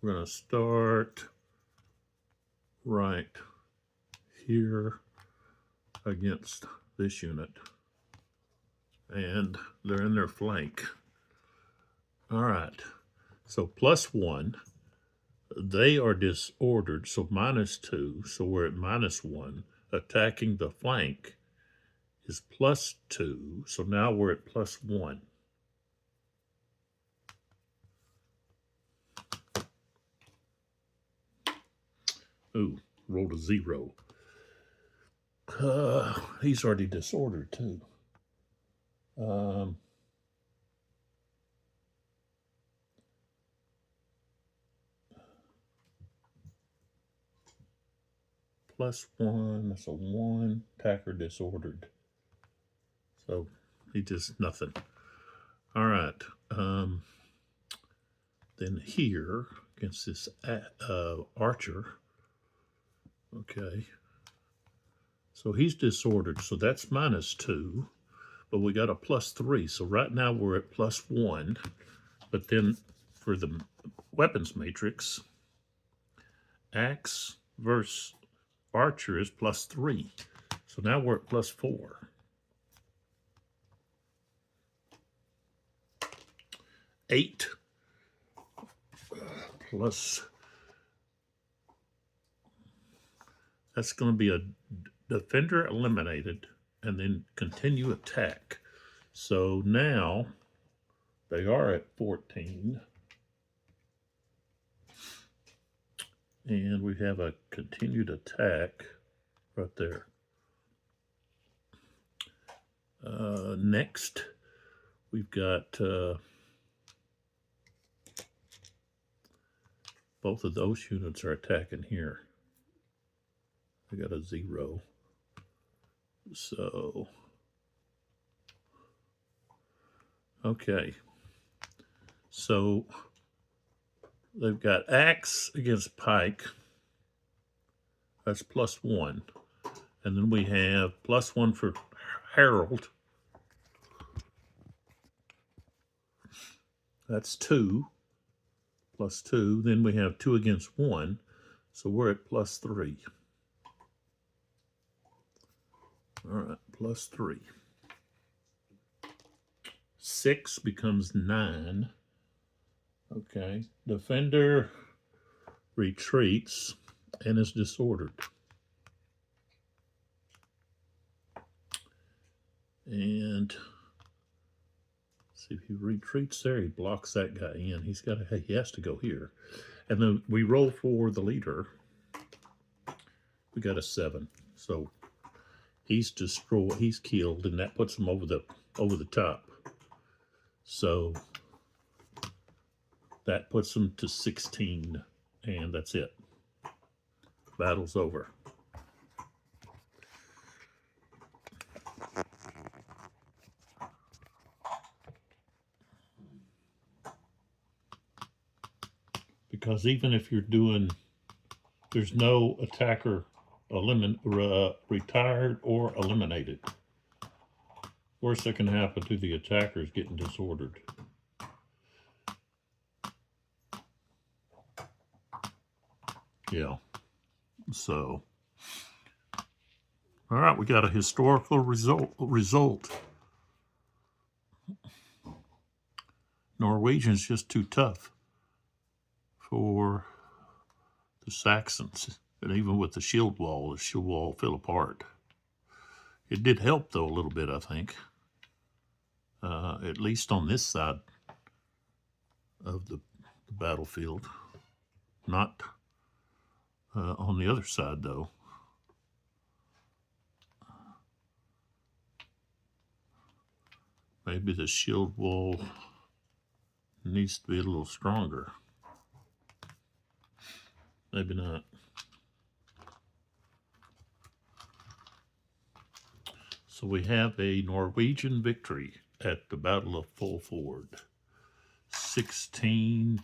We're going to start right here against this unit. And they're in their flank. All right. So +1. They are disordered, so -2. So we're at -1. Attacking the flank is +2. So now we're at +1. Ooh, rolled a 0. He's already disordered too. +1, that's a 1. Attacker disordered. So he just nothing. All right. Then here against this archer. Okay. So he's disordered. So that's -2. But we got a +3. So right now we're at +1. But then for the weapons matrix, axe versus archer is +3. So now we're at +4. 8 plus. That's going to be a defender eliminated and then continue attack. So now they are at 14. And we have a continued attack right there. Next, we've got both of those units are attacking here. I got a 0. So, okay. So, they've got axe against pike. That's +1. And then we have +1 for Harold. That's 2. +2. Then we have 2 against 1. So we're at +3. All right, +3. 6 becomes 9. Okay. Defender retreats and is disordered. And see if he retreats there, he blocks that guy in. He has to go here. And then we roll for the leader. We got a 7. So he's destroyed, he's killed, and that puts him over the top. So that puts him to 16, and that's it. Battle's over. Because even if you're doing, there's no attacker retired or eliminated. Worst that can happen to the attacker is getting disordered. Yeah. So, all right, we got a historical result. Norwegian's just too tough for the Saxons. And even with the shield wall fell apart. It did help, though, a little bit, I think. At least on this side of the battlefield. Not on the other side, though. Maybe the shield wall needs to be a little stronger. Maybe not. So we have a Norwegian victory at the Battle of Fulford, 16-4.